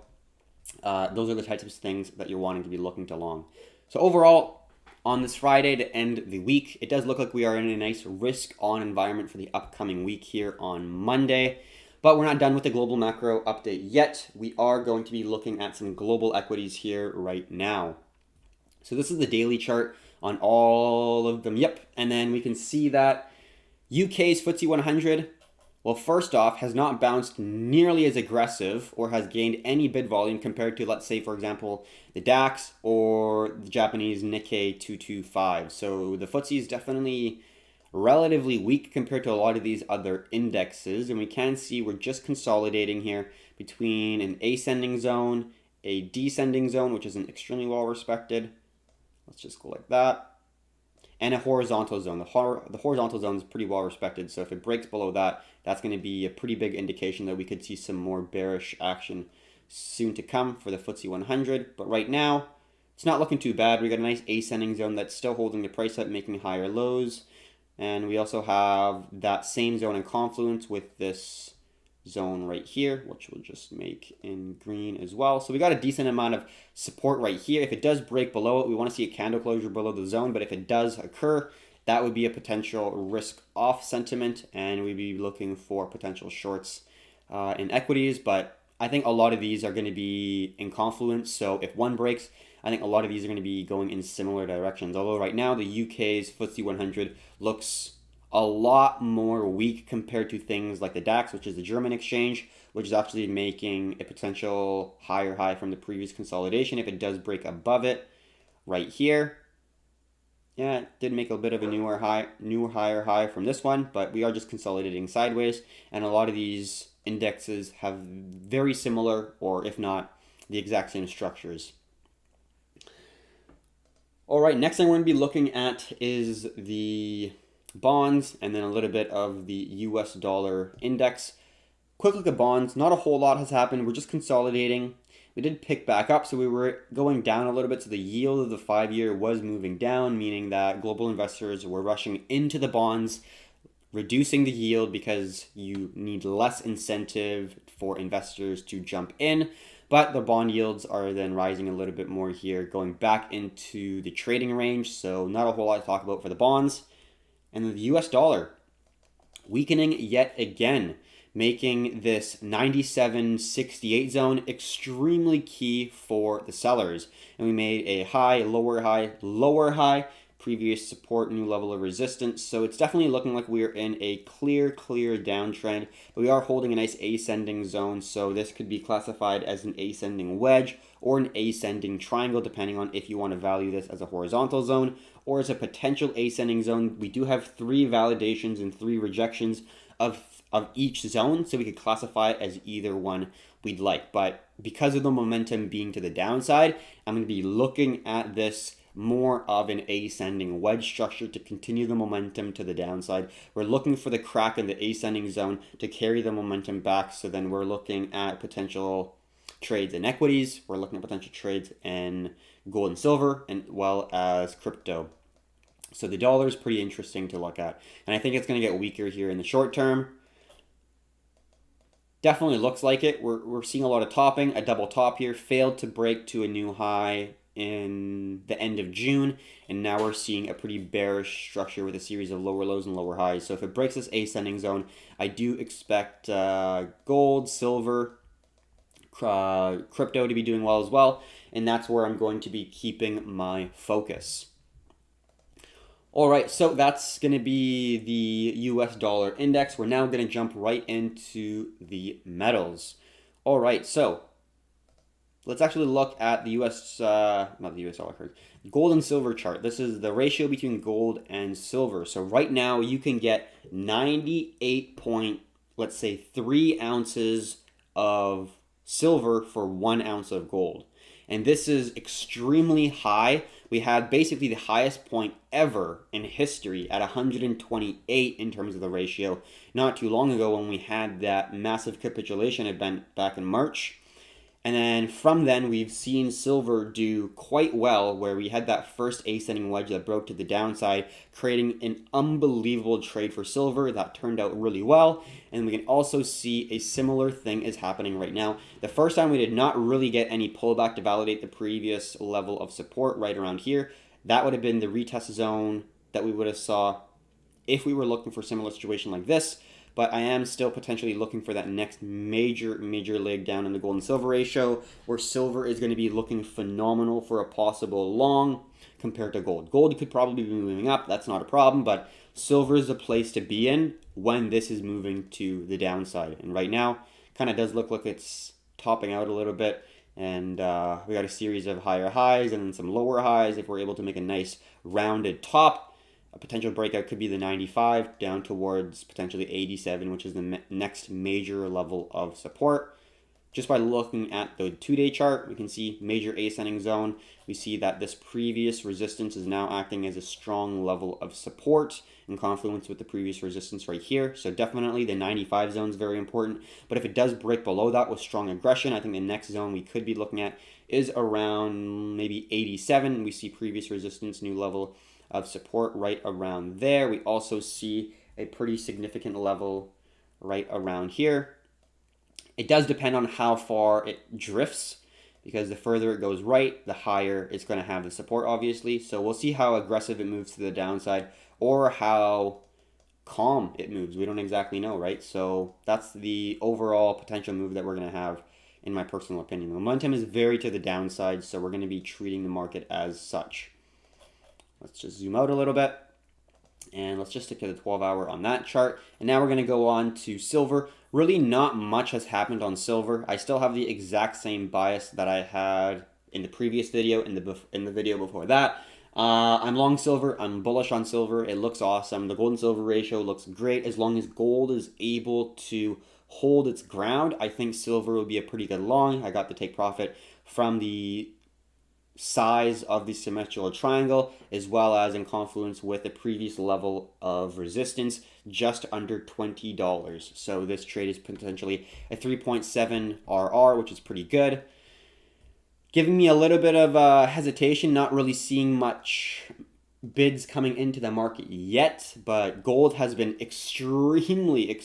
those are the types of things that you're wanting to be looking to long. So overall, On this Friday to end the week, it does look like we are in a nice risk-on environment for the upcoming week here on Monday. But we're not done with the global macro update yet. We are going to be looking at some global equities here right now. So this is the daily chart on all of them. Yep. And then we can see that UK's FTSE 100, well, first off, has not bounced nearly as aggressive or has gained any bid volume compared to, let's say, for example, the DAX or the Japanese Nikkei 225. So the FTSE is definitely relatively weak compared to a lot of these other indexes. And we can see we're just consolidating here between an ascending zone, a descending zone, which isn't extremely well respected. Let's just go like that. And a horizontal zone. The horizontal zone is pretty well respected. So if it breaks below that, that's going to be a pretty big indication that we could see some more bearish action soon to come for the FTSE 100. But right now, it's not looking too bad. We got a nice ascending zone that's still holding the price up, making higher lows. And we also have that same zone in confluence with this zone right here, which we'll just make in green as well. So we got a decent amount of support right here. If it does break below it, we want to see a candle closure below the zone. But if it does occur, that would be a potential risk off sentiment, and we'd be looking for potential shorts in equities. But I think a lot of these are going to be in confluence. So if one breaks, I think a lot of these are going to be going in similar directions. Although right now the UK's FTSE 100 looks a lot more weak compared to things like the DAX, which is the German exchange, which is actually making a potential higher high from the previous consolidation if it does break above it right here. Yeah, it did make a bit of a higher high from this one, but we are just consolidating sideways, and a lot of these indexes have very similar, or if not, the exact same structures. All right, next thing we're going to be looking at is the bonds and then a little bit of the US dollar index. Quick look at bonds. Not a whole lot has happened. We're just consolidating. We did pick back up, so we were going down a little bit. So the yield of the 5-year was moving down, meaning that global investors were rushing into the bonds, reducing the yield because you need less incentive for investors to jump in. But the bond yields are then rising a little bit more here, going back into the trading range. So not a whole lot to talk about for the bonds. And the US dollar weakening yet again, making this 97.68 zone extremely key for the sellers. And we made a high, lower high, lower high, previous support, new level of resistance. So it's definitely looking like we're in a clear downtrend. But we are holding a nice ascending zone. So this could be classified as an ascending wedge or an ascending triangle, depending on if you want to value this as a horizontal zone or as a potential ascending zone. We do have 3 validations and 3 rejections of each zone, so we could classify it as either one we'd like. But because of the momentum being to the downside, I'm going to be looking at this more of an ascending wedge structure to continue the momentum to the downside. We're looking for the crack in the ascending zone to carry the momentum back. So then we're looking at potential trades in equities. We're looking at potential trades in gold and silver, and well as crypto. So the dollar is pretty interesting to look at. And I think it's going to get weaker here in the short term. Definitely looks like it. We're seeing a lot of topping. A double top here. Failed to break to a new high in the end of June. And now we're seeing a pretty bearish structure with a series of lower lows and lower highs. So if it breaks this ascending zone, I do expect gold, silver, crypto to be doing well as well. And that's where I'm going to be keeping my focus. All right, so that's going to be the US dollar index. We're now going to jump right into the metals. All right, so let's actually look at the not the US dollar card, gold and silver chart. This is the ratio between gold and silver. So right now you can get 3 ounces of silver for 1 ounce of gold. And this is extremely high. We had basically the highest point ever in history at 128 in terms of the ratio not too long ago when we had that massive capitulation event back in March. And then from then, we've seen silver do quite well, where we had that first ascending wedge that broke to the downside, creating an unbelievable trade for silver that turned out really well. And we can also see a similar thing is happening right now. The first time we did not really get any pullback to validate the previous level of support right around here. That would have been the retest zone that we would have saw if we were looking for a similar situation like this. But I am still potentially looking for that next major leg down in the gold and silver ratio, where silver is going to be looking phenomenal for a possible long compared to gold. Gold could probably be moving up, that's not a problem, but silver is a place to be in when this is moving to the downside. And right now, kind of does look like it's topping out a little bit. And we got a series of higher highs and then some lower highs. If we're able to make a nice rounded top, a potential breakout could be the 95 down towards potentially 87, which is the next major level of support. Just by looking at the 2-day chart, we can see major ascending zone. We see that this previous resistance is now acting as a strong level of support in confluence with the previous resistance right here. So definitely the 95 zone is very important. But if it does break below that with strong aggression, I think the next zone we could be looking at is around maybe 87. We see previous resistance, new level of support right around there. We also see a pretty significant level right around here. It does depend on how far it drifts, because the further it goes right, the higher it's going to have the support, obviously. So we'll see how aggressive it moves to the downside or how calm it moves. We don't exactly know, right? So that's the overall potential move that we're going to have, in my personal opinion. Momentum is very to the downside, so we're going to be treating the market as such. Let's just zoom out a little bit. And let's just stick to the 12-hour on that chart. And now we're going to go on to silver. Really not much has happened on silver. I still have the exact same bias that I had in the previous video, in the video before that. I'm long silver. I'm bullish on silver. It looks awesome. The gold and silver ratio looks great. As long as gold is able to hold its ground, I think silver will be a pretty good long. I got to take profit from the size of the symmetrical triangle, as well as in confluence with the previous level of resistance, just under $20. So this trade is potentially a 3.7 RR, which is pretty good. Giving me a little bit of hesitation, not really seeing much bids coming into the market yet, but gold has been extremely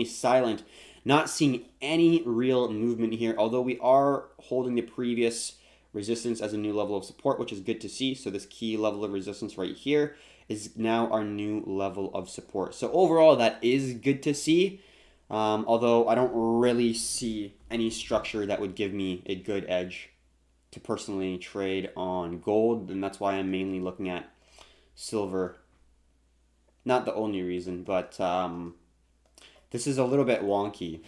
silent. Not seeing any real movement here, although we are holding the previous resistance as a new level of support, which is good to see. So this key level of resistance right here is now our new level of support. So overall, that is good to see, although I don't really see any structure that would give me a good edge to personally trade on gold, and that's why I'm mainly looking at silver. Not the only reason, but this is a little bit wonky.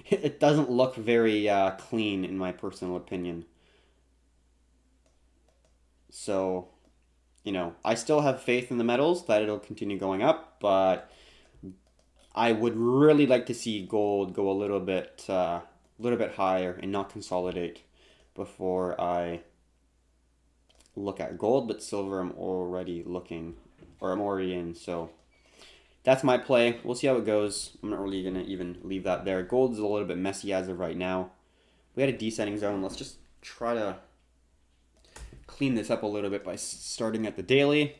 It doesn't look very clean, in my personal opinion. So, you know, I still have faith in the metals that it'll continue going up, but I would really like to see gold go a little bit higher and not consolidate before I look at gold. But silver, I'm already in. So that's my play. We'll see how it goes. I'm not really gonna even leave that there. Gold is a little bit messy as of right now. We had a descending zone. Let's just try to clean this up a little bit by starting at the daily,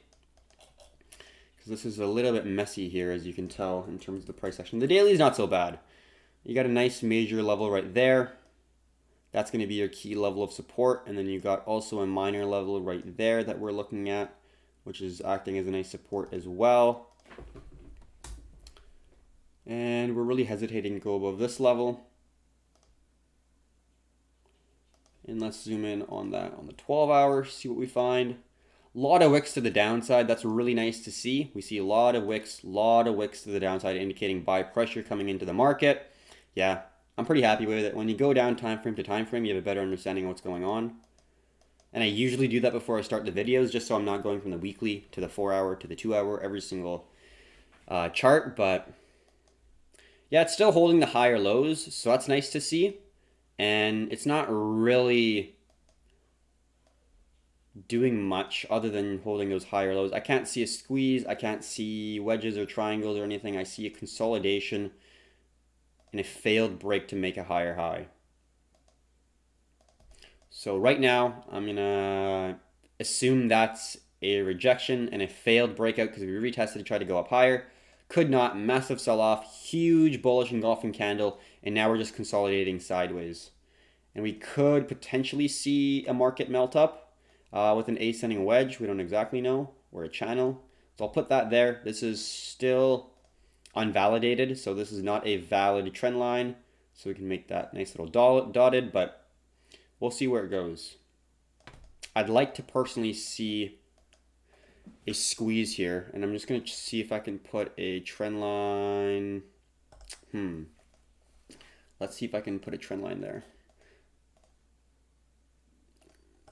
because this is a little bit messy here, as you can tell, in terms of the price action. The daily is not so bad. You got a nice major level right there. That's going to be your key level of support, and then you got also a minor level right there that we're looking at, which is acting as a nice support as well. And we're really hesitating to go above this level. And let's zoom in on that on the 12-hour, see what we find. A lot of wicks to the downside. That's really nice to see. We see a lot of wicks to the downside, indicating buy pressure coming into the market. Yeah, I'm pretty happy with it. When you go down time frame to time frame, you have a better understanding of what's going on. And I usually do that before I start the videos, just so I'm not going from the weekly to the 4-hour to the 2-hour every single chart. But yeah, it's still holding the higher lows, so that's nice to see. And it's not really doing much other than holding those higher lows. I can't see a squeeze. I can't see wedges or triangles or anything. I see a consolidation and a failed break to make a higher high. So right now, I'm going to assume that's a rejection and a failed breakout, because we retested to try to go up higher. Could not. Massive sell-off, huge bullish engulfing candle, and now we're just consolidating sideways. And we could potentially see a market melt up. with an ascending wedge. We don't exactly know, or a channel. So I'll put that there. This is still unvalidated, so this is not a valid trend line. So we can make that nice little dotted, but we'll see where it goes. I'd like to personally see a squeeze here, and I'm just going to see if I can put a trend line. Let's see if I can put a trend line there.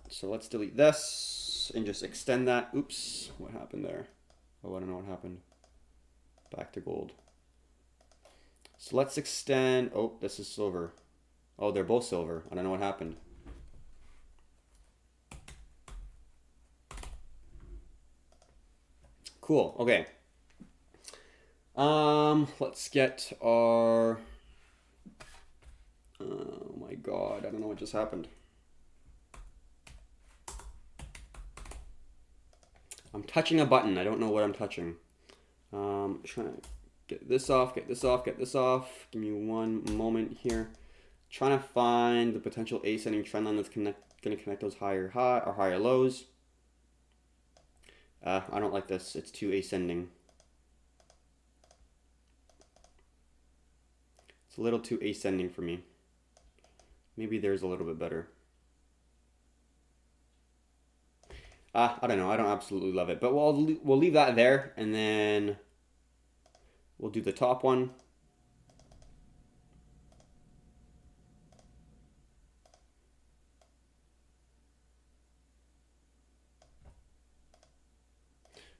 So let's delete this and just extend that. Oops, what happened there? Oh, I don't know what happened. Back to gold. So let's extend. Oh, this is silver. Oh, they're both silver. I don't know what happened. Cool. Okay. Let's get our. Oh my God, I don't know what just happened. I'm touching a button. I don't know what I'm touching. Trying to get this off, get this off, get this off. Give me one moment here. Trying to find the potential ascending trend line that's going to connect those higher high or higher lows. I don't like this. It's too ascending. It's a little too ascending for me. Maybe there's a little bit better. I don't know. I don't absolutely love it, but we'll leave that there, and then we'll do the top one.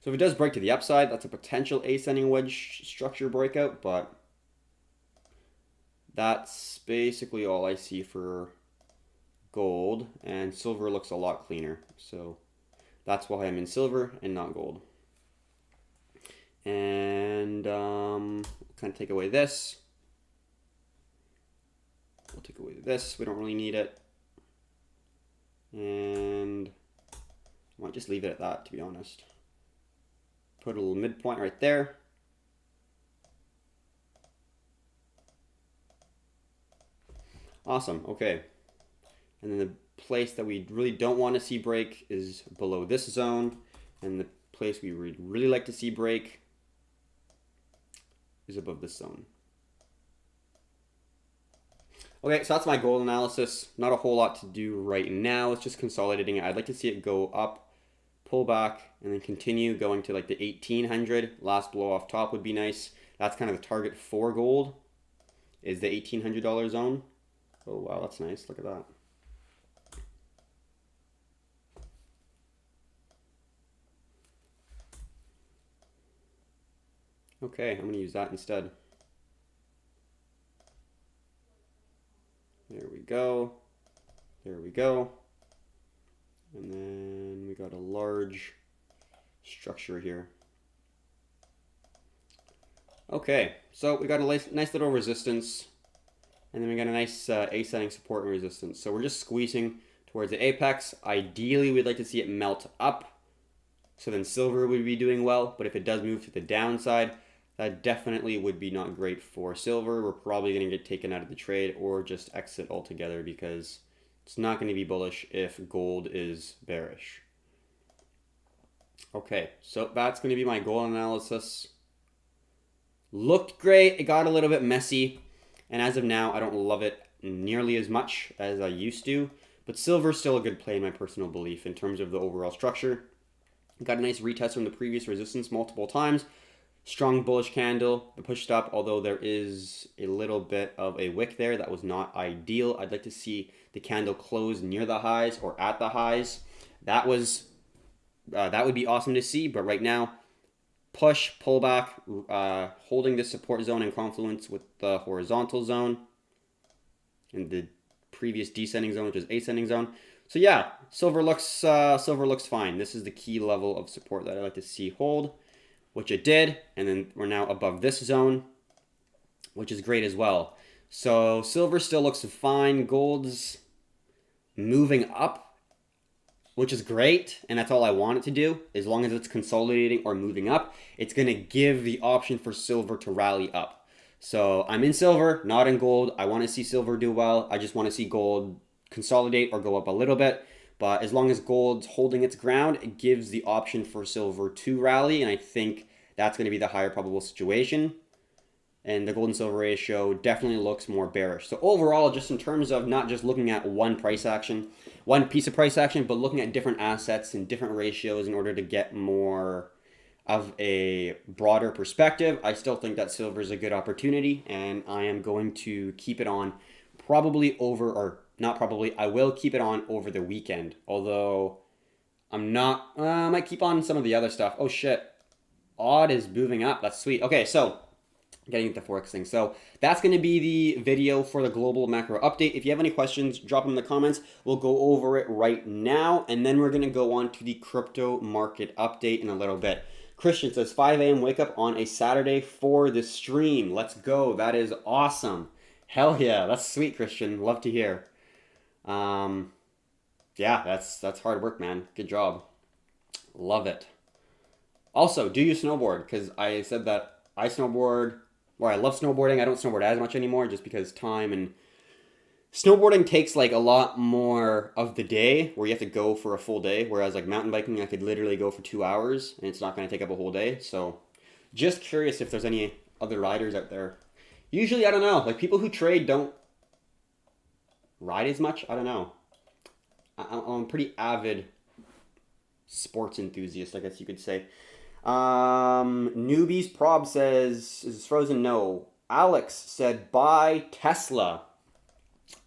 So if it does break to the upside, that's a potential ascending wedge structure breakout, but that's basically all I see for gold, and silver looks a lot cleaner. So that's why I'm in silver and not gold. And kind of take away this. We'll take away this. We don't really need it. And I might just leave it at that, to be honest. Put a little midpoint right there. Awesome. Okay. And then the place that we really don't want to see break is below this zone, and the place we would really like to see break is above this zone. Okay, so that's my gold analysis. Not a whole lot to do right now. It's just consolidating it. I'd like to see it go up, pull back, and then continue going to like the 1800. Last blow off top would be nice. That's kind of the target for gold, is the $1,800 zone. Oh wow, that's nice. Look at that. Okay, I'm going to use that instead. There we go. There we go. And then we got a large structure here. Okay, so we got a nice little resistance, and then we got a nice ascending support and resistance. So we're just squeezing towards the apex. Ideally, we'd like to see it melt up, so then silver would be doing well. But if it does move to the downside, that definitely would be not great for silver. We're probably going to get taken out of the trade or just exit altogether, because it's not going to be bullish if gold is bearish. Okay, so that's going to be my gold analysis. Looked great. It got a little bit messy, and as of now, I don't love it nearly as much as I used to. But silver's still a good play in my personal belief in terms of the overall structure. Got a nice retest from the previous resistance multiple times. Strong bullish candle, pushed up, although there is a little bit of a wick there. That was not ideal. I'd like to see the candle close near the highs or at the highs. That would be awesome to see, but right now, push, pullback, holding the support zone in confluence with the horizontal zone and the previous descending zone, which is ascending zone. So yeah, silver looks fine. This is the key level of support that I like to see hold, which it did, and then we're now above this zone, which is great as well. So silver still looks fine. Gold's moving up, which is great, and that's all I want it to do. As long as it's consolidating or moving up, it's going to give the option for silver to rally up. So I'm in silver, not in gold. I want to see silver do well. I just want to see gold consolidate or go up a little bit. But as long as gold's holding its ground, it gives the option for silver to rally, and I think that's going to be the higher probable situation. And the gold and silver ratio definitely looks more bearish. So overall, just in terms of not just looking at one price action, one piece of price action, but looking at different assets and different ratios in order to get more of a broader perspective, I still think that silver is a good opportunity, and I am going to keep it on probably over, or not probably, I will keep it on over the weekend. Although I'm not, I might keep on some of the other stuff. Oh shit, odd is moving up. That's sweet. Okay, so getting into the Forex thing. So that's going to be the video for the global macro update. If you have any questions, drop them in the comments. We'll go over it right now, and then we're going to go on to the crypto market update in a little bit. Christian says 5 a.m. wake up on a Saturday for the stream. Let's go. That is awesome. Hell yeah. That's sweet, Christian. Love to hear. Yeah, that's hard work, man. Good job. Love it. Also, do you snowboard? Because I said that I snowboard, or I love snowboarding. I don't snowboard as much anymore just because time, and snowboarding takes like a lot more of the day where you have to go for a full day. Whereas like mountain biking, I could literally go for 2 hours and it's not going to take up a whole day. So just curious if there's any other riders out there. Usually, I don't know. Like people who trade don't ride as much. I don't know. I'm a pretty avid sports enthusiast, I guess you could say. Newbies Prob says, is frozen? No. Alex said, buy Tesla.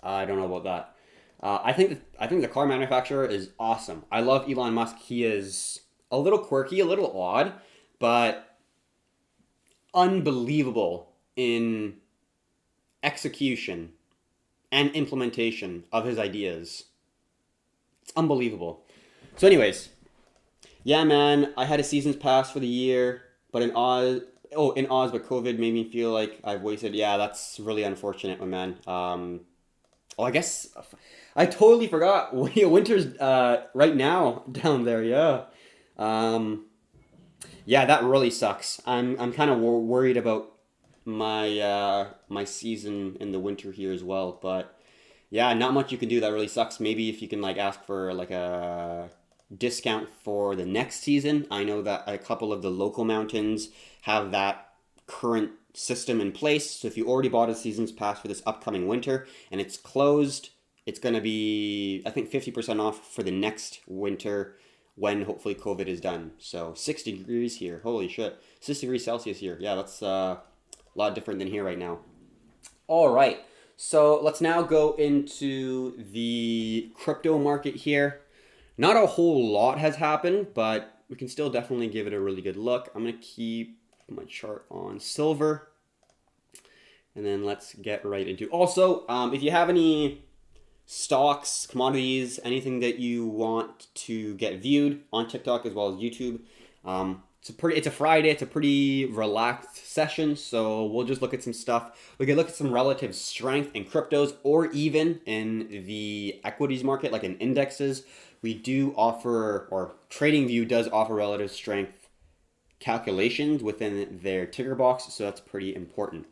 I don't know about that. I think the car manufacturer is awesome. I love Elon Musk. He is a little quirky, a little odd, but unbelievable in execution and implementation of his ideas. It's unbelievable. So anyways, yeah, man, I had a season's pass for the year, but in Oz, but COVID made me feel like I've wasted. Yeah, that's really unfortunate, my man. Oh, I guess I totally forgot. Winter's right now down there. Yeah. Yeah, that really sucks. I'm kind of worried about my season in the winter here as well. But yeah, not much you can do. That really sucks. Maybe if you can like ask for like a discount for the next season. I know that a couple of the local mountains have that current system in place. So if you already bought a season's pass for this upcoming winter and it's closed, it's going to be, I think, 50% off for the next winter when hopefully COVID is done. So 60 degrees here. Holy shit. 6 degrees Celsius here. Yeah, that's a lot different than here right now. All right. So let's now go into the crypto market here. Not a whole lot has happened, but we can still definitely give it a really good look. I'm going to keep my chart on silver. And then let's get right into. Also, if you have any stocks, commodities, anything that you want to get viewed on TikTok as well as YouTube, it's a Friday. It's a pretty relaxed session, so we'll just look at some stuff. We can look at some relative strength in cryptos or even in the equities market, like in indexes. We do offer, or TradingView does offer relative strength calculations within their ticker box, so that's pretty important.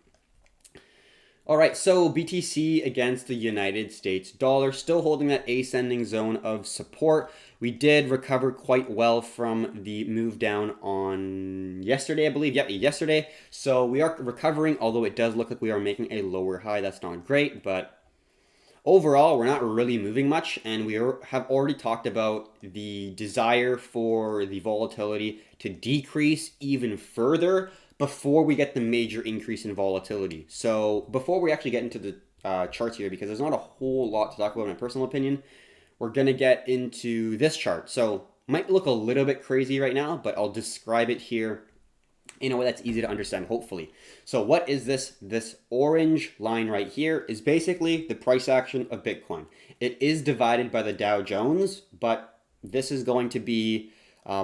All right, so BTC against the United States dollar, still holding that ascending zone of support. We did recover quite well from the move down on yesterday, I believe. Yep, yesterday. So we are recovering, although it does look like we are making a lower high. That's not great, but overall, we're not really moving much, and we have already talked about the desire for the volatility to decrease even further before we get the major increase in volatility. So before we actually get into the charts here, because there's not a whole lot to talk about in my personal opinion, we're going to get into this chart. So might look a little bit crazy right now, but I'll describe it here in a way that's easy to understand, hopefully. So what is this? This orange line right here is basically the price action of Bitcoin. It is divided by the Dow Jones, but this is going to be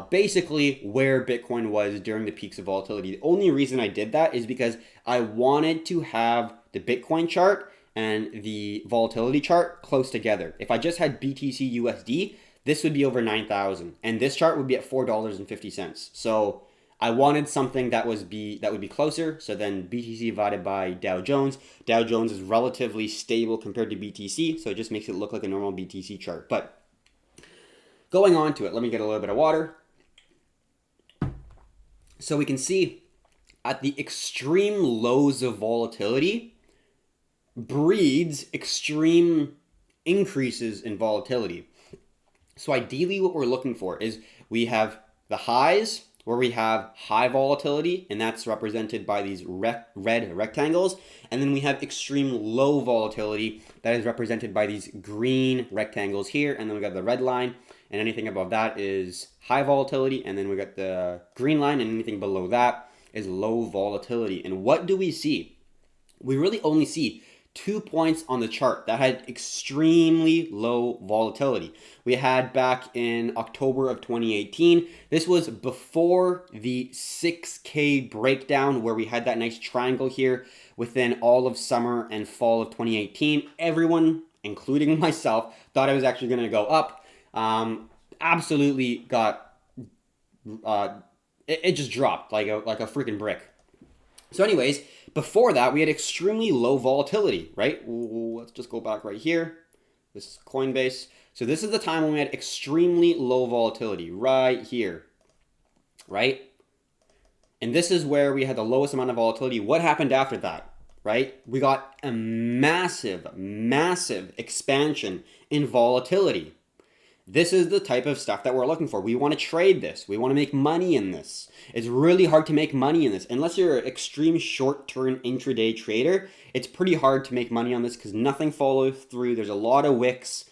basically where Bitcoin was during the peaks of volatility. The only reason I did that is because I wanted to have the Bitcoin chart and the volatility chart close together. If I just had BTC USD, this would be over 9,000, and this chart would be at $4.50. So I wanted something that would be closer. So then BTC divided by Dow Jones. Dow Jones is relatively stable compared to BTC, so it just makes it look like a normal BTC chart. But Going on to it, let me get a little bit of water. So we can see at the extreme lows of volatility breeds extreme increases in volatility. So ideally what we're looking for is we have the highs where we have high volatility, and that's represented by these red rectangles. And then we have extreme low volatility that is represented by these green rectangles here. And then we got the red line, and anything above that is high volatility. And then we got the green line, and anything below that is low volatility. And what do we see? We really only see 2 points on the chart that had extremely low volatility. We had back in October of 2018. This was before the 6K breakdown where we had that nice triangle here within all of summer and fall of 2018. Everyone, including myself, thought it was actually going to go up. Absolutely got, it just dropped like a freaking brick. So anyways, before that, we had extremely low volatility, right? Let's just go back right here. This is Coinbase. So this is the time when we had extremely low volatility, right here, right? And this is where we had the lowest amount of volatility. What happened after that, right? We got a massive, massive expansion in volatility. This is the type of stuff that we're looking for. We want to trade this. We want to make money in this. It's really hard to make money in this. Unless you're an extreme short-term intraday trader, it's pretty hard to make money on this because nothing follows through. There's a lot of wicks.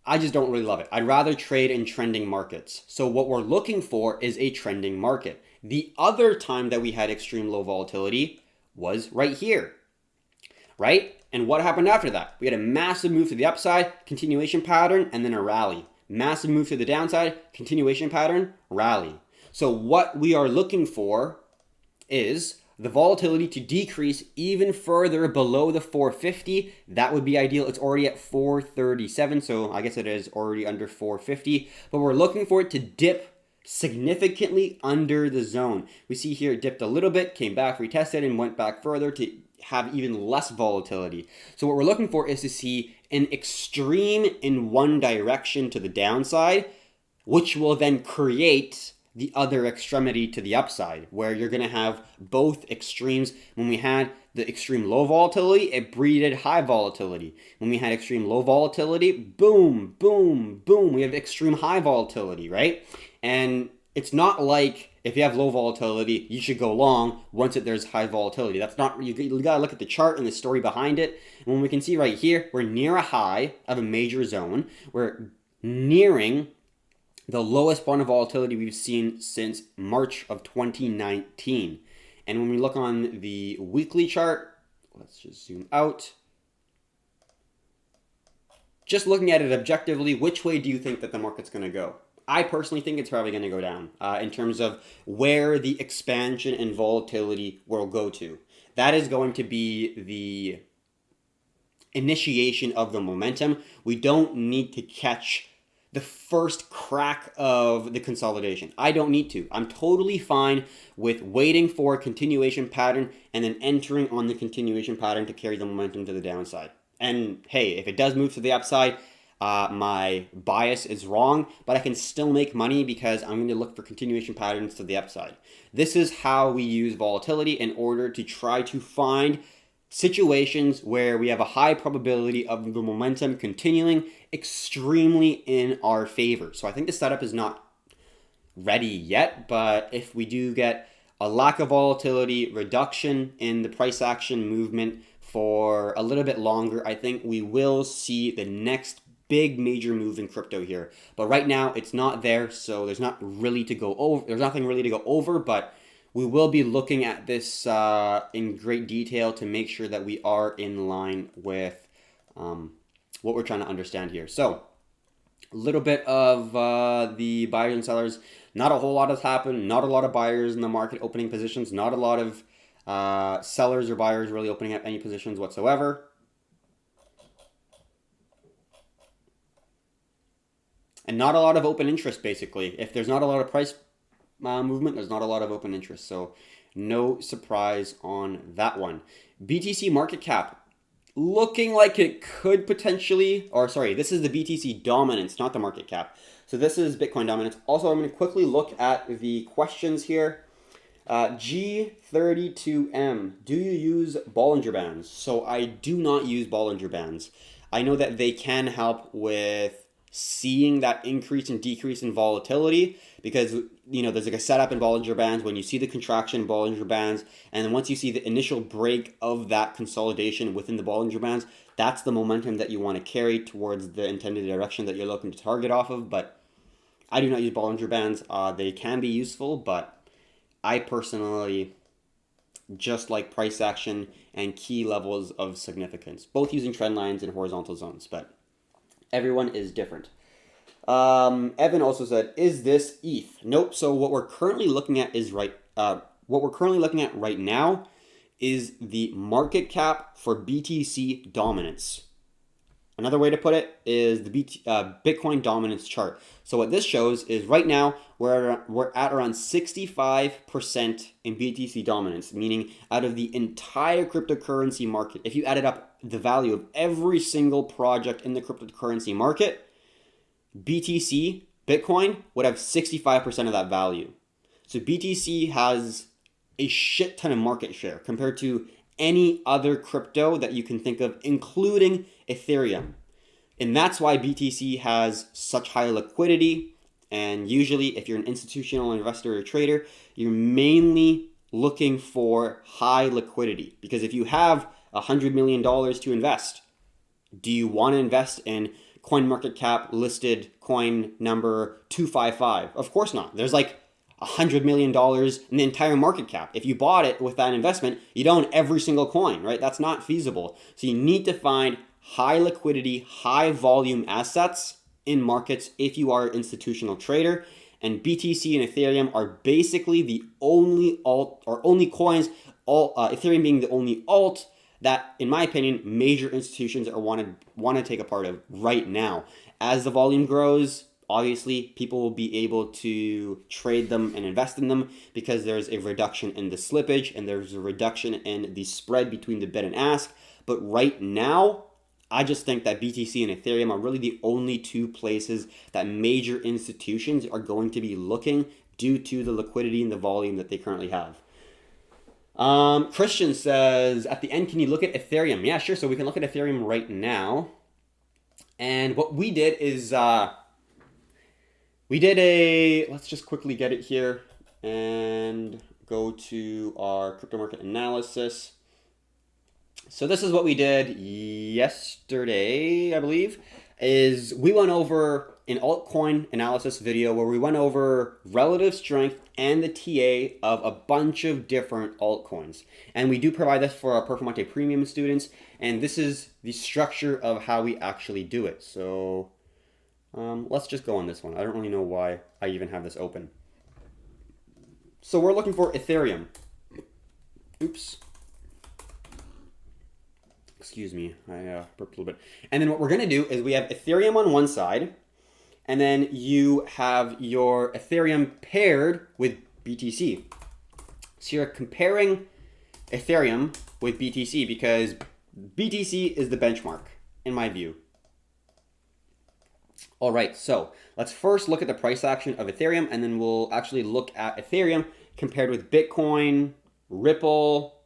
I just don't really love it. I'd rather trade in trending markets. So what we're looking for is a trending market. The other time that we had extreme low volatility was right here, right? And what happened after that? We had a massive move to the upside, continuation pattern, and then a rally. Massive move to the downside, continuation pattern, rally. So what we are looking for is the volatility to decrease even further below the 450. That would be ideal. It's already at 437, so I guess it is already under 450. But we're looking for it to dip significantly under the zone. We see here it dipped a little bit, came back, retested, and went back further to have even less volatility. So what we're looking for is to see an extreme in one direction to the downside, which will then create the other extremity to the upside, where you're going to have both extremes. When we had the extreme low volatility, it breeded high volatility. When we had extreme low volatility, boom, boom, boom, we have extreme high volatility, right? And it's not like if you have low volatility, you should go long once there's high volatility. That's not, you gotta look at the chart and the story behind it. And when we can see right here, we're near a high of a major zone. We're nearing the lowest point of volatility we've seen since March of 2019. And when we look on the weekly chart, let's just zoom out. Just looking at it objectively, which way do you think that the market's gonna go? I personally think it's probably going to go down in terms of where the expansion and volatility will go to. That is going to be the initiation of the momentum. We don't need to catch the first crack of the consolidation. I don't need to. I'm totally fine with waiting for a continuation pattern and then entering on the continuation pattern to carry the momentum to the downside. And hey, if it does move to the upside, my bias is wrong, but I can still make money because I'm going to look for continuation patterns to the upside. This is how we use volatility in order to try to find situations where we have a high probability of the momentum continuing extremely in our favor. So I think the setup is not ready yet, but if we do get a lack of volatility, reduction in the price action movement for a little bit longer, I think we will see the next big major move in crypto here. But right now it's not there, so there's not really to go over. There's nothing really to go over, but we will be looking at this in great detail to make sure that we are in line with what we're trying to understand here. So a little bit of the buyers and sellers. Not a whole lot has happened. Not a lot of buyers in the market opening positions. Not a lot of sellers or buyers really opening up any positions whatsoever. And not a lot of open interest, basically. If there's not a lot of price movement, there's not a lot of open interest. So no surprise on that one. BTC market cap looking like it could potentially, or sorry, this is the BTC dominance, not the market cap. So this is Bitcoin dominance. Also, I'm going to quickly look at the questions here. G32M, do you use Bollinger Bands? So I do not use Bollinger Bands. I know that they can help with seeing that increase and decrease in volatility because, you know, there's like a setup in Bollinger Bands when you see the contraction in Bollinger Bands, and then once you see the initial break of that consolidation within the Bollinger Bands, that's the momentum that you want to carry towards the intended direction that you're looking to target off of. But I do not use Bollinger Bands. They can be useful, but I personally just like price action and key levels of significance, both using trend lines and horizontal zones, but everyone is different. Evan also said, "Is this ETH?" Nope. So what we're currently looking at is right now is the market cap for BTC dominance. Another way to put it is the Bitcoin dominance chart. So what this shows is right now we're at around 65% in BTC dominance, meaning out of the entire cryptocurrency market, if you added up the value of every single project in the cryptocurrency market, BTC, Bitcoin, would have 65% of that value. So BTC has a shit ton of market share compared to any other crypto that you can think of, including Ethereum. And that's why BTC has such high liquidity. And usually, if you're an institutional investor or trader, you're mainly looking for high liquidity. Because if you have $100 million to invest, do you want to invest in CoinMarketCap listed coin number 255? Of course not. There's like $100 million in the entire market cap. If you bought it with that investment, you'd own every single coin, right? That's not feasible. So you need to find high liquidity, high volume assets in markets if you are an institutional trader. And BTC and Ethereum are basically the only alt or only coins, Ethereum being the only alt that, in my opinion, major institutions are want to take a part of right now. As the volume grows, obviously, people will be able to trade them and invest in them because there's a reduction in the slippage and there's a reduction in the spread between the bid and ask. But right now, I just think that BTC and Ethereum are really the only two places that major institutions are going to be looking due to the liquidity and the volume that they currently have. Christian says, at the end, can you look at Ethereum? Yeah, sure. So we can look at Ethereum right now. And what we did is... let's just quickly get it here and go to our crypto market analysis. So this is what we did yesterday, I believe, is we went over an altcoin analysis video where we went over relative strength and the TA of a bunch of different altcoins. And we do provide this for our Performante Premium students, and this is the structure of how we actually do it. So... let's just go on this one. I don't really know why I even have this open. So we're looking for Ethereum. Oops. Excuse me, I burped a little bit. And then what we're going to do is we have Ethereum on one side, and then you have your Ethereum paired with BTC. So you're comparing Ethereum with BTC because BTC is the benchmark, in my view. All right, so let's first look at the price action of Ethereum, and then we'll actually look at Ethereum compared with Bitcoin, Ripple,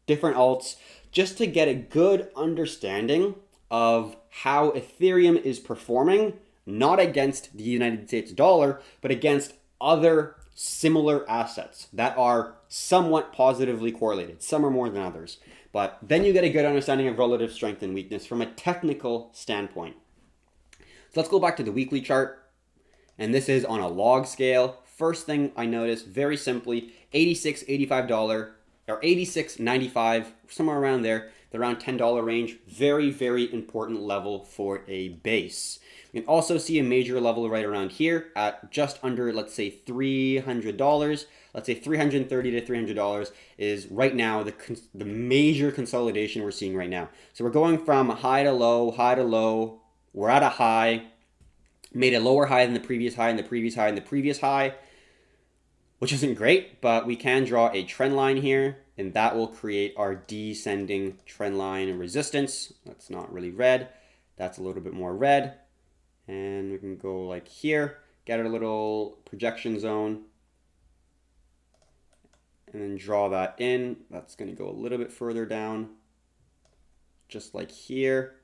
different alts, just to get a good understanding of how Ethereum is performing, not against the United States dollar, but against other similar assets that are somewhat positively correlated. Some are more than others. But then you get a good understanding of relative strength and weakness from a technical standpoint. So let's go back to the weekly chart, and this is on a log scale. First thing I noticed, very simply, $86, $85, or $86.95, somewhere around there, the around $10 range. Very, very important level for a base. You can also see a major level right around here at just under, let's say, $300. Let's say $330 to $300 is right now the major consolidation we're seeing right now. So we're going from high to low, high to low. We're at a high, made a lower high than the previous high and the previous high and the previous high, which isn't great, but we can draw a trend line here. and that will create our descending trend line and resistance. That's not really red. That's a little bit more red. And we can go like here, get our little projection zone, and then draw that in. That's going to go a little bit further down, just like here.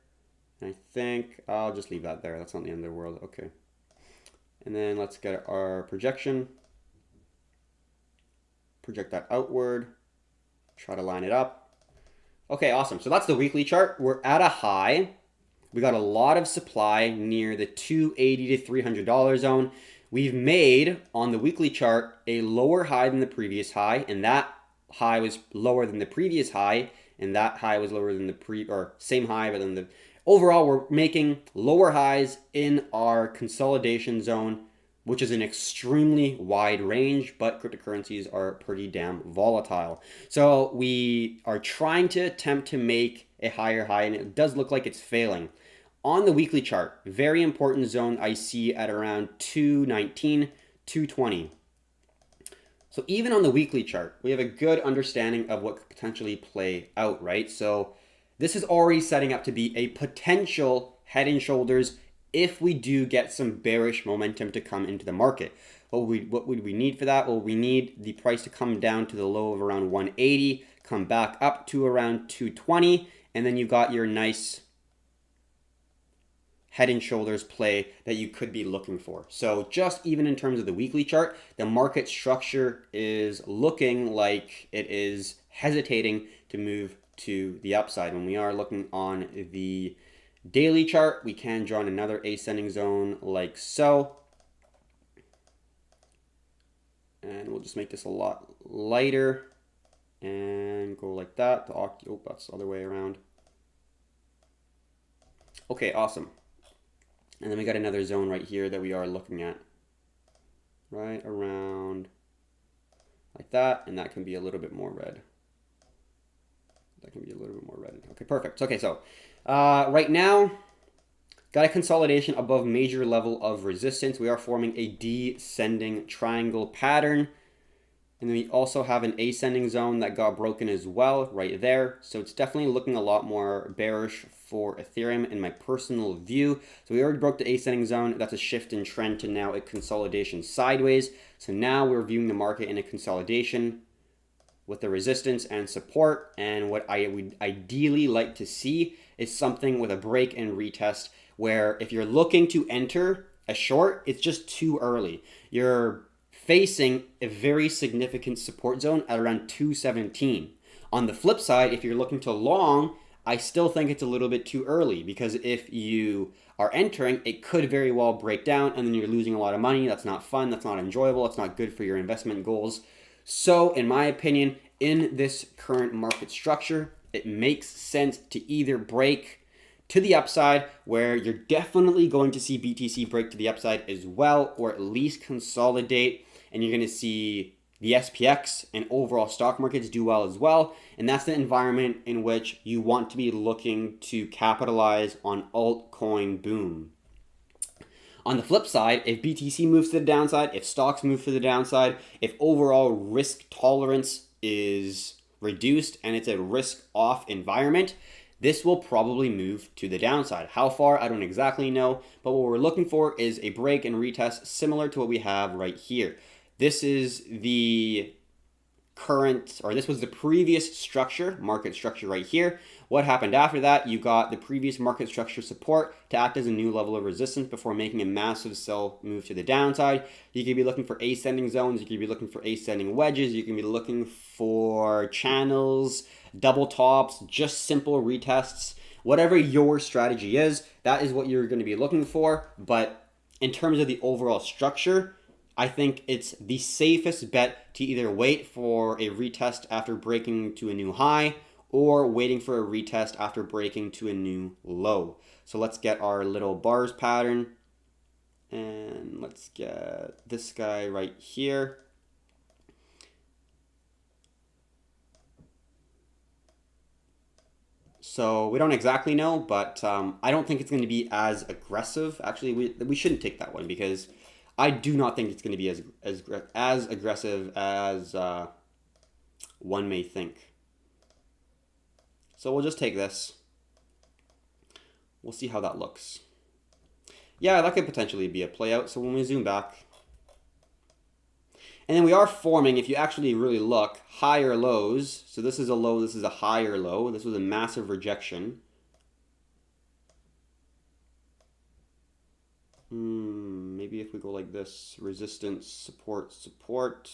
And I think I'll just leave that there. That's not the end of the world. Okay. And then let's get our projection. Project that outward. Try to line it up. Okay, awesome. So that's the weekly chart. We're at a high. We got a lot of supply near the $280 to $300 zone. We've made, on the weekly chart, a lower high than the previous high, and that high was lower than the previous high, and that high was lower than the same high, but then the overall, we're making lower highs in our consolidation zone, which is an extremely wide range, but cryptocurrencies are pretty damn volatile. So we are trying to attempt to make a higher high, and it does look like it's failing. On the weekly chart, very important zone I see at around 219, 220. So even on the weekly chart, we have a good understanding of what could potentially play out, right? So this is already setting up to be a potential head and shoulders if we do get some bearish momentum to come into the market. What would we need for that? Well, we need the price to come down to the low of around 180, come back up to around 220, and then you've got your nice head and shoulders play that you could be looking for. So just even in terms of the weekly chart, the market structure is looking like it is hesitating to move to the upside. When we are looking on the daily chart, we can draw in another ascending zone like so. And we'll just make this a lot lighter and go like that. Oh, that's the other way around. Okay, awesome. And then we got another zone right here that we are looking at. Right around like that, and that can be a little bit more red. That can be a little bit more red. Okay, perfect. Okay, so right now, got a consolidation above major level of resistance. We are forming a descending triangle pattern. And then we also have an ascending zone that got broken as well right there. So it's definitely looking a lot more bearish for Ethereum in my personal view. So we already broke the ascending zone. That's a shift in trend to now a consolidation sideways. So now we're viewing the market in a consolidation with the resistance and support. And what I would ideally like to see is something with a break and retest, where if you're looking to enter a short, it's just too early. You're facing a very significant support zone at around 217. On the flip side, if you're looking to long, I still think it's a little bit too early, because if you are entering, it could very well break down and then you're losing a lot of money. That's not fun. That's not enjoyable. It's not good for your investment goals. So in my opinion, in this current market structure, it makes sense to either break to the upside, where you're definitely going to see BTC break to the upside as well, or at least consolidate, and you're going to see the SPX and overall stock markets do well as well. And that's the environment in which you want to be looking to capitalize on altcoin boom. On the flip side, if BTC moves to the downside, if stocks move to the downside, if overall risk tolerance is reduced and it's a risk off environment, this will probably move to the downside. How far, I don't exactly know, but what we're looking for is a break and retest similar to what we have right here. This is the current, or this was the previous structure, market structure right here. What happened after that? You got the previous market structure support to act as a new level of resistance before making a massive sell move to the downside. You could be looking for ascending zones. You could be looking for ascending wedges. You can be looking for channels, double tops, just simple retests. Whatever your strategy is, that is what you're going to be looking for. But in terms of the overall structure, I think it's the safest bet to either wait for a retest after breaking to a new high, or waiting for a retest after breaking to a new low. So let's get our little bars pattern, and let's get this guy right here. So we don't exactly know, but I don't think it's going to be as aggressive. Actually, we shouldn't take that one, because I do not think it's going to be as aggressive as one may think. So we'll just take this. We'll see how that looks. Yeah, that could potentially be a play out. So when we zoom back, and then we are forming, if you actually really look, higher lows. So this is a low, this is a higher low. This was a massive rejection. Maybe if we go like this, resistance, support, support,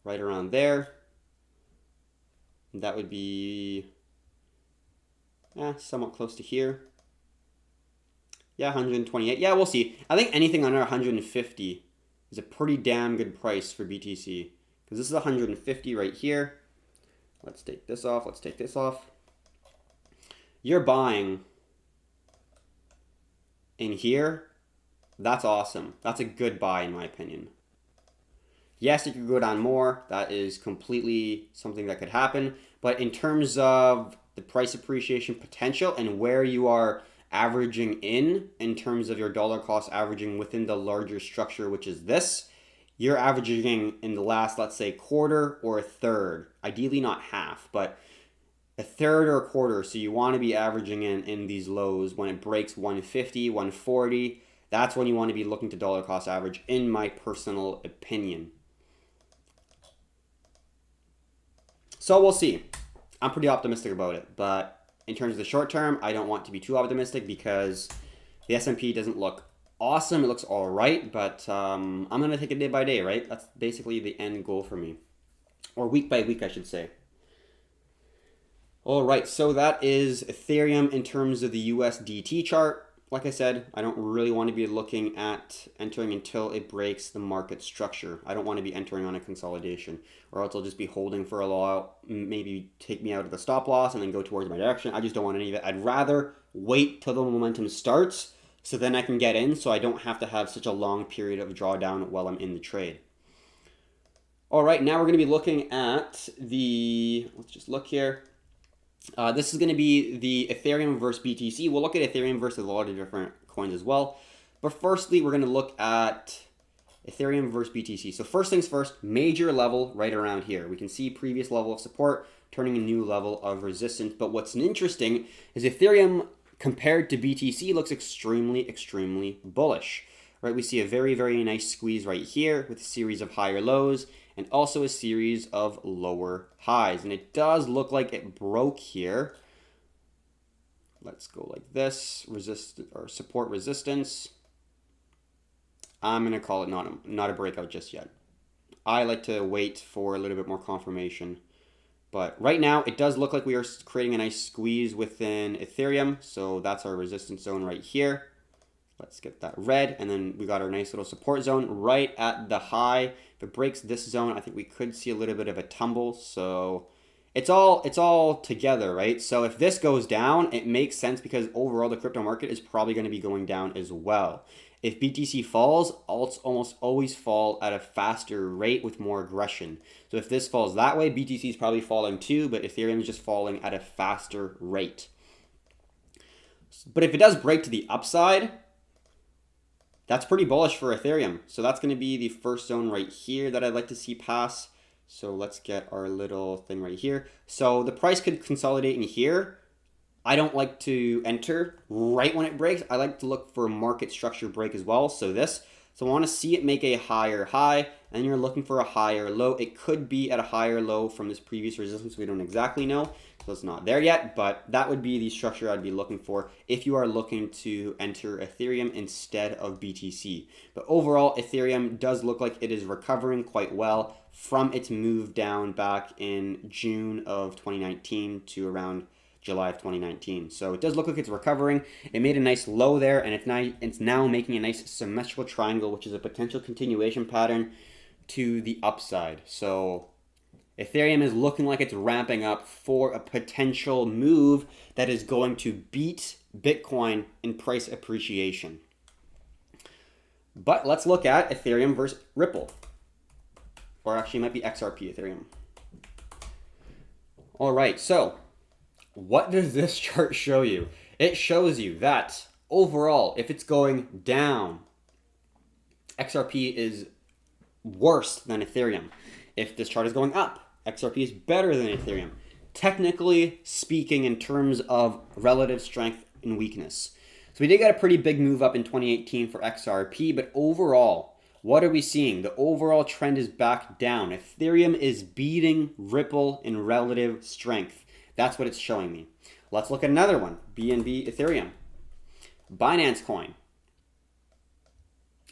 right around there. That would be somewhat close to here. Yeah, 128. Yeah, we'll see. I think anything under 150 is a pretty damn good price for BTC. Because this is 150 right here. Let's take this off. Let's take this off. You're buying in here. That's awesome. That's a good buy in my opinion. Yes, it could go down more. That is completely something that could happen. But in terms of the price appreciation potential and where you are averaging in terms of your dollar cost averaging within the larger structure, which is this, you're averaging in the last, let's say, quarter or a third. Ideally not half, but a third or a quarter. So you want to be averaging in these lows when it breaks 150, 140. That's when you want to be looking to dollar cost average, in my personal opinion. So we'll see. I'm pretty optimistic about it, but in terms of the short term, I don't want to be too optimistic because the S&P doesn't look awesome. It looks all right, but I'm going to take it day by day, right? That's basically the end goal for me. Or week by week, I should say. All right, so that is Ethereum in terms of the USDT chart. Like I said, I don't really want to be looking at entering until it breaks the market structure. I don't want to be entering on a consolidation, or else I'll just be holding for a while, maybe take me out of the stop loss and then go towards my direction. I just don't want any of it. I'd rather wait till the momentum starts so then I can get in, so I don't have to have such a long period of drawdown while I'm in the trade. All right, now we're going to be looking at the, let's just look here. This is going to be the Ethereum versus BTC. We'll look at Ethereum versus a lot of different coins as well. But firstly, we're going to look at Ethereum versus BTC. So first things first, major level right around here. We can see previous level of support turning a new level of resistance. But what's interesting is Ethereum compared to BTC looks extremely, extremely bullish. Right? We see a very, very nice squeeze right here with a series of higher lows and also a series of lower highs. And it does look like it broke here. Let's go like this, support resistance. I'm gonna call it not a breakout just yet. I like to wait for a little bit more confirmation. But right now, it does look like we are creating a nice squeeze within Ethereum. So that's our resistance zone right here. Let's get that red, and then we got our nice little support zone right at the high. If it breaks this zone, I think we could see a little bit of a tumble. So it's all together, right? So if this goes down, it makes sense because overall the crypto market is probably going to be going down as well. If BTC falls, alts almost always fall at a faster rate with more aggression. So if this falls that way, BTC is probably falling too, but Ethereum is just falling at a faster rate. But if it does break to the upside, that's pretty bullish for Ethereum. So that's going to be the first zone right here that I'd like to see pass. So let's get our little thing right here. So the price could consolidate in here. I don't like to enter right when it breaks. I like to look for a market structure break as well. So I want to see it make a higher high, and you're looking for a higher low. It could be at a higher low from this previous resistance. We don't exactly know, so it's not there yet, but that would be the structure I'd be looking for if you are looking to enter Ethereum instead of BTC. But overall, Ethereum does look like it is recovering quite well from its move down back in June of 2019 to around July of 2019. So it does look like it's recovering. It made a nice low there, and it's now making a nice symmetrical triangle, which is a potential continuation pattern to the upside. So Ethereum is looking like it's ramping up for a potential move that is going to beat Bitcoin in price appreciation. But let's look at Ethereum versus Ripple. Or actually it might be XRP Ethereum. All right, so what does this chart show you? It shows you that overall, if it's going down, XRP is worse than Ethereum. If this chart is going up, XRP is better than Ethereum, technically speaking, in terms of relative strength and weakness. So we did get a pretty big move up in 2018 for XRP, but overall, what are we seeing? The overall trend is back down. Ethereum is beating Ripple in relative strength. That's what it's showing me. Let's look at another one, BNB Ethereum. Binance Coin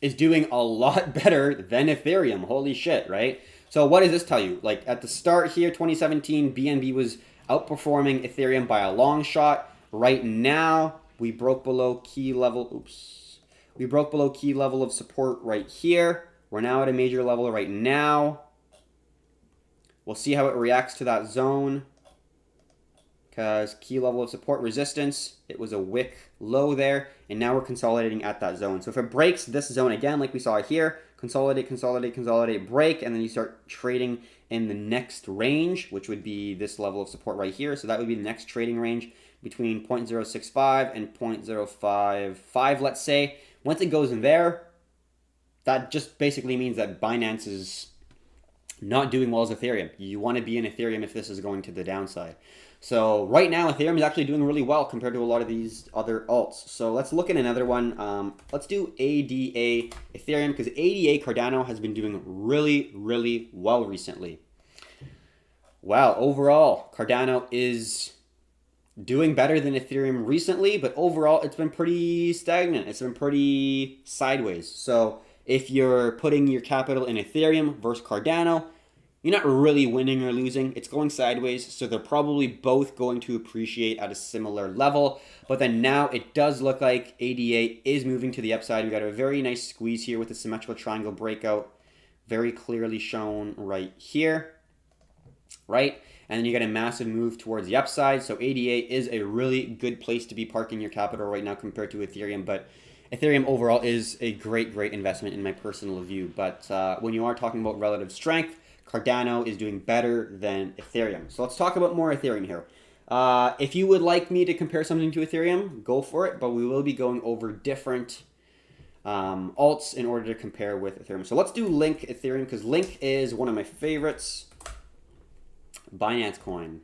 is doing a lot better than Ethereum. Holy shit, right? So what does this tell you? Like at the start here, 2017, BNB was outperforming Ethereum by a long shot. Right now, we broke below key level. Oops. We broke below key level of support right here. We're now at a major level right now. We'll see how it reacts to that zone. Because key level of support resistance, it was a wick low there, and now we're consolidating at that zone. So if it breaks this zone again, like we saw here, consolidate, consolidate, consolidate, break, and then you start trading in the next range, which would be this level of support right here. So that would be the next trading range between 0.065 and 0.055, let's say. Once it goes in there, that just basically means that Binance is not doing well as Ethereum. You want to be in Ethereum if this is going to the downside. So right now, Ethereum is actually doing really well compared to a lot of these other alts. So let's look at another one. Let's do ADA Ethereum, because ADA Cardano has been doing really, really well recently. Wow, overall, Cardano is doing better than Ethereum recently, but overall, it's been pretty stagnant. It's been pretty sideways. So if you're putting your capital in Ethereum versus Cardano, you're not really winning or losing. It's going sideways, so they're probably both going to appreciate at a similar level. But then now it does look like ADA is moving to the upside. We got a very nice squeeze here with the symmetrical triangle breakout, very clearly shown right here, right? And then you get a massive move towards the upside. So ADA is a really good place to be parking your capital right now compared to Ethereum. But Ethereum overall is a great, great investment in my personal view. But when you are talking about relative strength, Cardano is doing better than Ethereum. So let's talk about more Ethereum here. If you would like me to compare something to Ethereum, go for it. But we will be going over different alts in order to compare with Ethereum. So let's do Link Ethereum, because Link is one of my favorites. Binance Coin.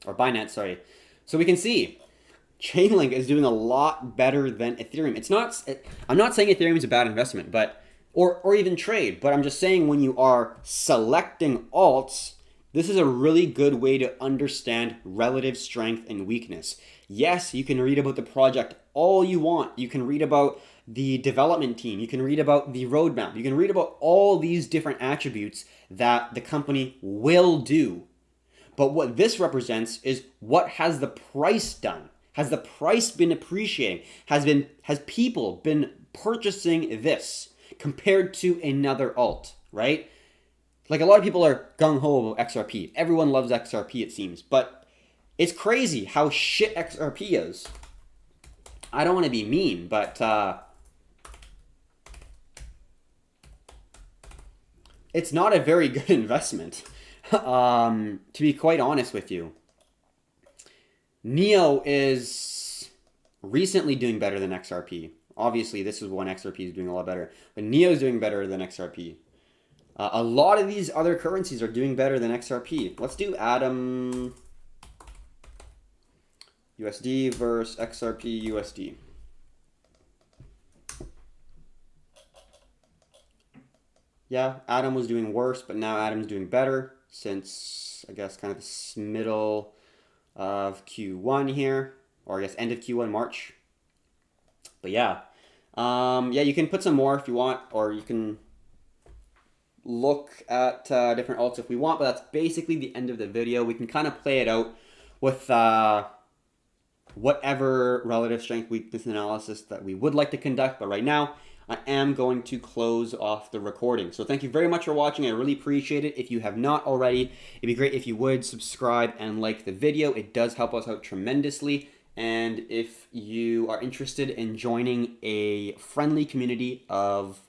Or Binance, sorry. So we can see Chainlink is doing a lot better than Ethereum. I'm not saying Ethereum is a bad investment, but or even trade, but I'm just saying when you are selecting alts, this is a really good way to understand relative strength and weakness. Yes, you can read about the project all you want. You can read about the development team. You can read about the roadmap. You can read about all these different attributes that the company will do. But what this represents is what has the price done? Has the price been appreciating? Has people been purchasing this compared to another alt, right? Like a lot of people are gung-ho about XRP. Everyone loves XRP, it seems. But it's crazy how shit XRP is. I don't want to be mean, but it's not a very good investment, to be quite honest with you. NEO is recently doing better than XRP. Obviously, this is one XRP is doing a lot better, but NEO is doing better than XRP. A lot of these other currencies are doing better than XRP. Let's do Atom USD versus XRP USD. Yeah, Atom was doing worse, but now Atom's doing better since, I guess, kind of the middle of Q1 here, or I guess end of Q1, March. But yeah, you can put some more if you want, or you can look at different alts if we want, but that's basically the end of the video. We can kind of play it out with whatever relative strength weakness analysis that we would like to conduct, but right now, I am going to close off the recording. So thank you very much for watching. I really appreciate it. If you have not already, it'd be great if you would subscribe and like the video. It does help us out tremendously. And if you are interested in joining a friendly community of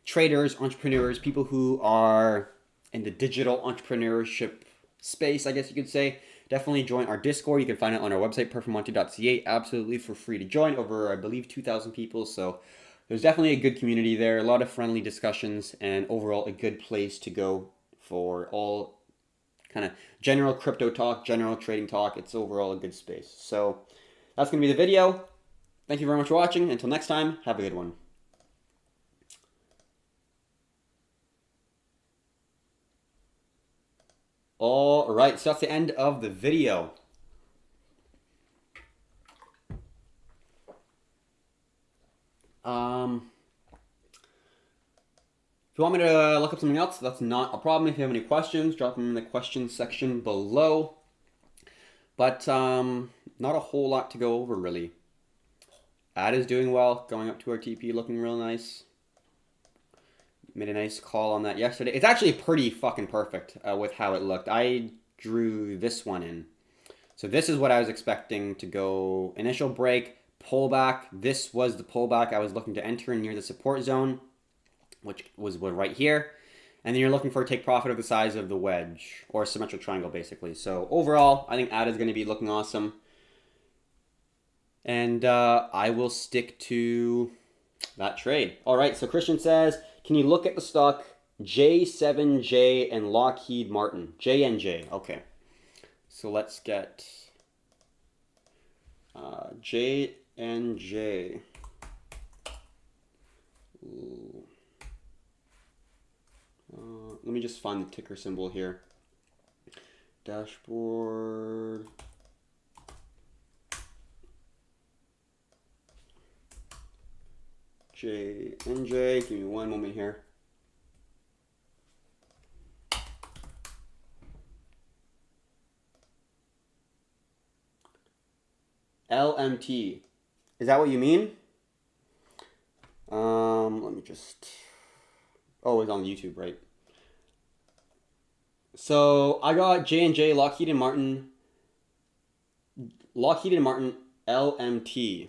traders, entrepreneurs, people who are in the digital entrepreneurship space, I guess you could say, definitely join our Discord. You can find it on our website, perfmonte.ca, absolutely for free to join. Over, I believe, 2,000 people. So there's definitely a good community there, a lot of friendly discussions, and overall a good place to go for all kind of general crypto talk, general trading talk. It's overall a good space. So that's going to be the video. Thank you very much for watching. Until next time, have a good one. All right, so that's the end of the video. If you want me to look up something else, that's not a problem. If you have any questions, drop them in the questions section below. But not a whole lot to go over, really. ADA is doing well, going up to our TP, looking real nice. Made a nice call on that yesterday. It's actually pretty fucking perfect with how it looked. I drew this one in. So this is what I was expecting to go. Initial break, pullback. This was the pullback I was looking to enter near the support zone, which was right here. And then you're looking for a take profit of the size of the wedge, or a symmetric triangle, basically. So overall, I think ADA is going to be looking awesome. And I will stick to that trade. All right, so Christian says, can you look at the stock J7J and Lockheed Martin? J&J, okay. So let's get J&J. Let me just find the ticker symbol here. Dashboard. J&J, give me one moment here. LMT. Is that what you mean? Let me just... Oh, it's on YouTube, right? So I got J&J, Lockheed Martin, LMT.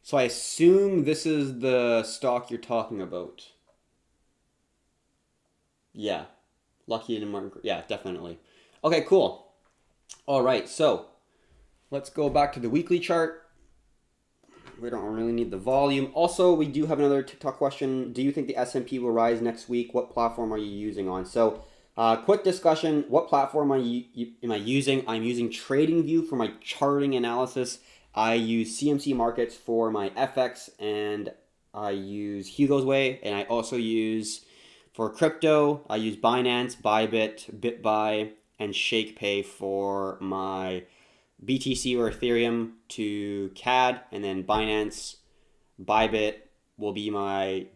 So I assume this is the stock you're talking about. Yeah, Lockheed Martin. Yeah, definitely. Okay, cool. All right, so let's go back to the weekly chart. We don't really need the volume. Also, we do have another TikTok question. Do you think the S&P will rise next week? What platform are you using on? So, quick discussion. What platform am I using? I'm using TradingView for my charting analysis. I use CMC Markets for my FX, and I use Hugo's Way, and I also use, for crypto, I use Binance, Bybit, BitBuy, and ShakePay for my BTC or Ethereum to CAD, and then Binance, Bybit will be my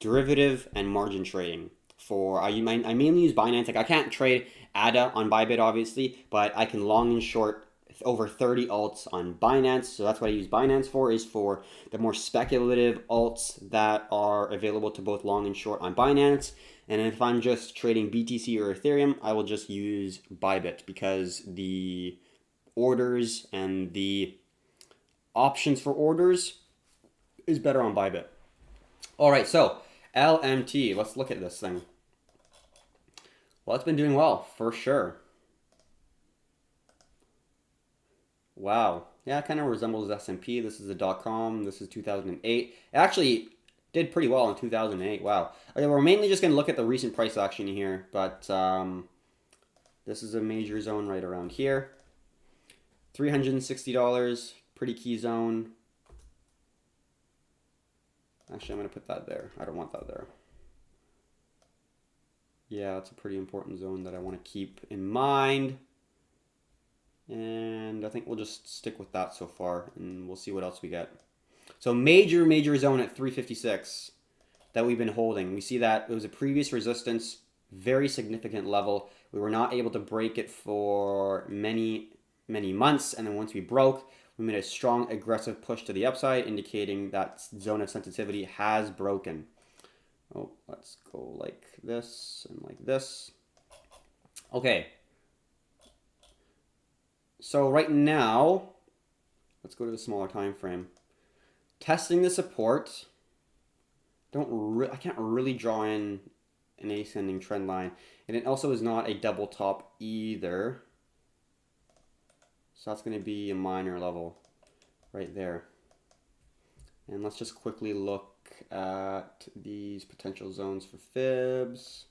derivative and margin trading. I mainly use Binance. Like, I can't trade ADA on Bybit, obviously, but I can long and short over 30 alts on Binance. So that's what I use Binance for, is for the more speculative alts that are available to both long and short on Binance. And if I'm just trading BTC or Ethereum, I will just use Bybit, because the orders and the options for orders is better on Bybit. All right, so LMT, let's look at this thing. Well, it's been doing well, for sure. Wow. Yeah, it kind of resembles S&P. This is the .com. This is 2008. It actually did pretty well in 2008. Wow. Okay, we're mainly just going to look at the recent price action here, but this is a major zone right around here. $360, pretty key zone. Actually, I'm going to put that there. I don't want that there. Yeah, it's a pretty important zone that I want to keep in mind. And I think we'll just stick with that so far, and we'll see what else we get. So major zone at 356 that we've been holding. We see that it was a previous resistance, very significant level. We were not able to break it for many months, and then once we broke, we made a strong aggressive push to the upside, indicating that zone of sensitivity has broken. Oh, let's go like this and like this. Okay. So right now, let's go to the smaller time frame. Testing the support. I can't really draw in an ascending trend line, and it also is not a double top either. So that's going to be a minor level right there. And let's just quickly look at these potential zones for fibs.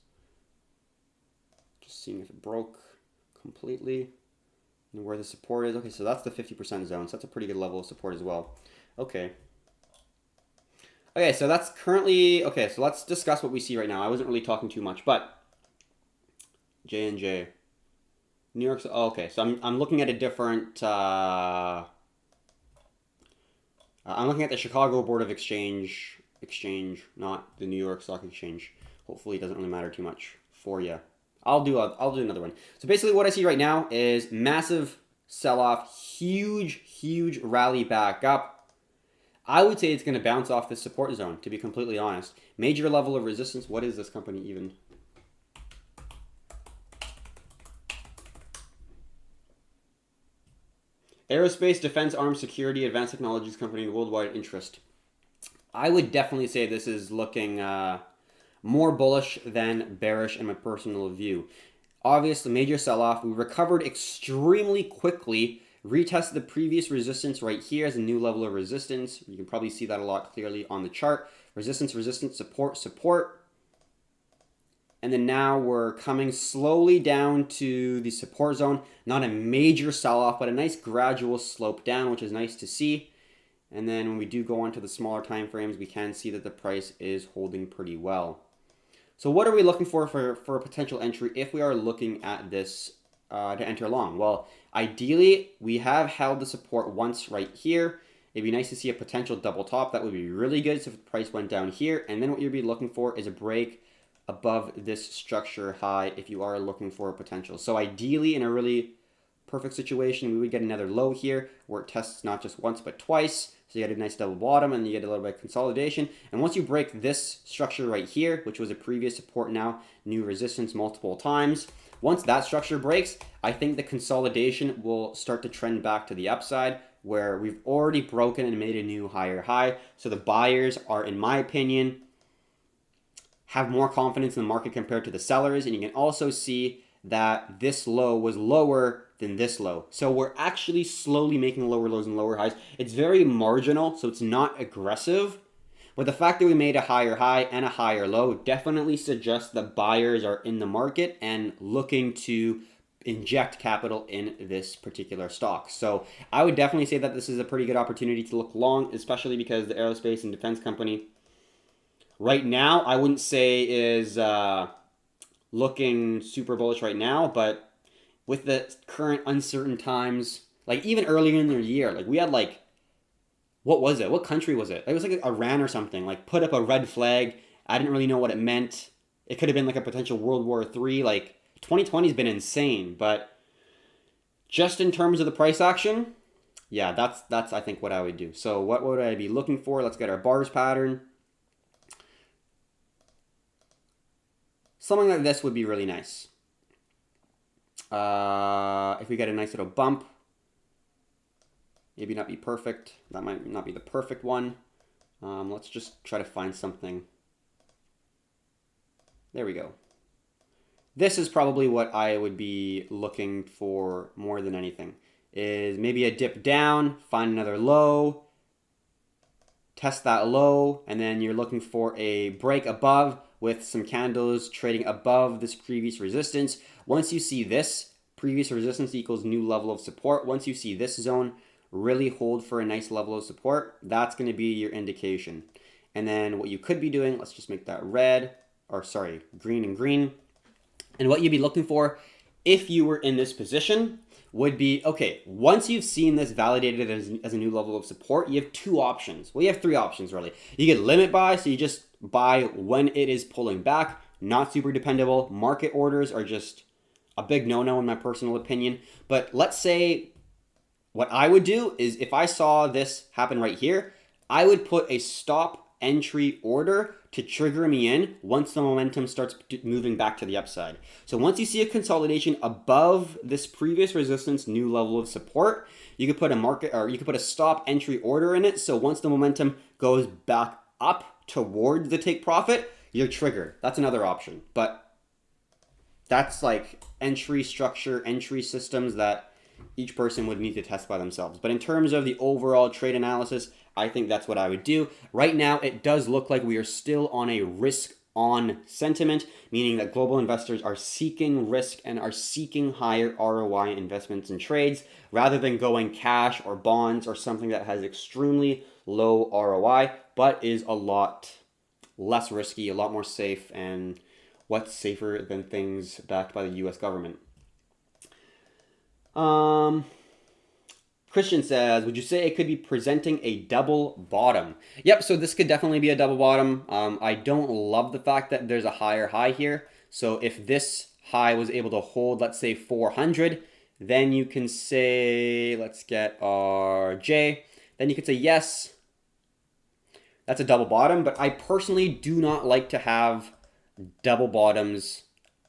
Just seeing if it broke completely and where the support is. Okay, so that's the 50% zone. So that's a pretty good level of support as well. Okay. Okay, so that's currently, okay, so let's discuss what we see right now. I wasn't really talking too much, but J&J. New York's, oh, okay, so I'm looking at a different, I'm looking at the Chicago Board of Exchange, not the New York Stock Exchange. Hopefully it doesn't really matter too much for you. I'll do another one. So basically what I see right now is massive sell-off, huge rally back up. I would say it's going to bounce off this support zone, to be completely honest. Major level of resistance. What is this company even? Aerospace, Defense, Armed Security, Advanced Technologies Company, Worldwide Interest. I would definitely say this is looking more bullish than bearish in my personal view. Obviously, major sell-off. We recovered extremely quickly. Retested the previous resistance right here as a new level of resistance. You can probably see that a lot clearly on the chart. Resistance, support. And then now we're coming slowly down to the support zone. Not a major sell-off, but a nice gradual slope down, which is nice to see. And then when we do go on to the smaller time frames, we can see that the price is holding pretty well. So what are we looking for a potential entry if we are looking at this to enter long? Well, ideally, we have held the support once right here. It'd be nice to see a potential double top. That would be really good. So if the price went down here, and then what you'd be looking for is a break above this structure high if you are looking for a potential. So ideally, in a really perfect situation, we would get another low here where it tests not just once but twice. So you get a nice double bottom and you get a little bit of consolidation. And once you break this structure right here, which was a previous support, now new resistance multiple times, once that structure breaks, I think the consolidation will start to trend back to the upside where we've already broken and made a new higher high. So the buyers are, in my opinion, have more confidence in the market compared to the sellers. And you can also see that this low was lower than this low. So we're actually slowly making lower lows and lower highs. It's very marginal, so it's not aggressive. But the fact that we made a higher high and a higher low definitely suggests that buyers are in the market and looking to inject capital in this particular stock. So I would definitely say that this is a pretty good opportunity to look long, especially because the aerospace and defense company right now, I wouldn't say is looking super bullish right now, but with the current uncertain times, like even earlier in the year, like we had like, what was it? What country was it? It was like Iran or something, like put up a red flag. I didn't really know what it meant. It could have been like a potential World War III. Like 2020 has been insane, but just in terms of the price action, yeah, that's I think what I would do. So what would I be looking for? Let's get our bars pattern. Something like this would be really nice. If we get a nice little bump, maybe not be perfect. That might not be the perfect one. Let's just try to find something. There we go. This is probably what I would be looking for more than anything. Is maybe a dip down, find another low, test that low, and then you're looking for a break above with some candles trading above this previous resistance. Once you see this, previous resistance equals new level of support. Once you see this zone really hold for a nice level of support, that's going to be your indication. And then what you could be doing, let's just make that red, or sorry, green and green. And what you'd be looking for if you were in this position would be, okay, once you've seen this validated as a new level of support, you have two options. Well, you have three options really. You get limit buy, so you just buy when it is pulling back, not super dependable. Market orders are just a big no-no in my personal opinion. But let's say what I would do is if I saw this happen right here, I would put a stop entry order to trigger me in once the momentum starts moving back to the upside. So once you see a consolidation above this previous resistance, new level of support, you could put a market or you could put a stop entry order in it. So once the momentum goes back up towards the take profit, you're triggered. That's another option. But that's like entry structure, entry systems that each person would need to test by themselves. But in terms of the overall trade analysis, I think that's what I would do. Right now, it does look like we are still on a risk on sentiment, meaning that global investors are seeking risk and are seeking higher ROI investments and trades rather than going cash or bonds or something that has extremely low ROI but is a lot less risky, a lot more safe, and what's safer than things backed by the US government. Christian says, would you say it could be presenting a double bottom? Yep, so this could definitely be a double bottom. I don't love the fact that there's a higher high here. So if this high was able to hold, let's say 400, then you can say, let's get our J. Then you could say, yes, that's a double bottom. But I personally do not like to have double bottoms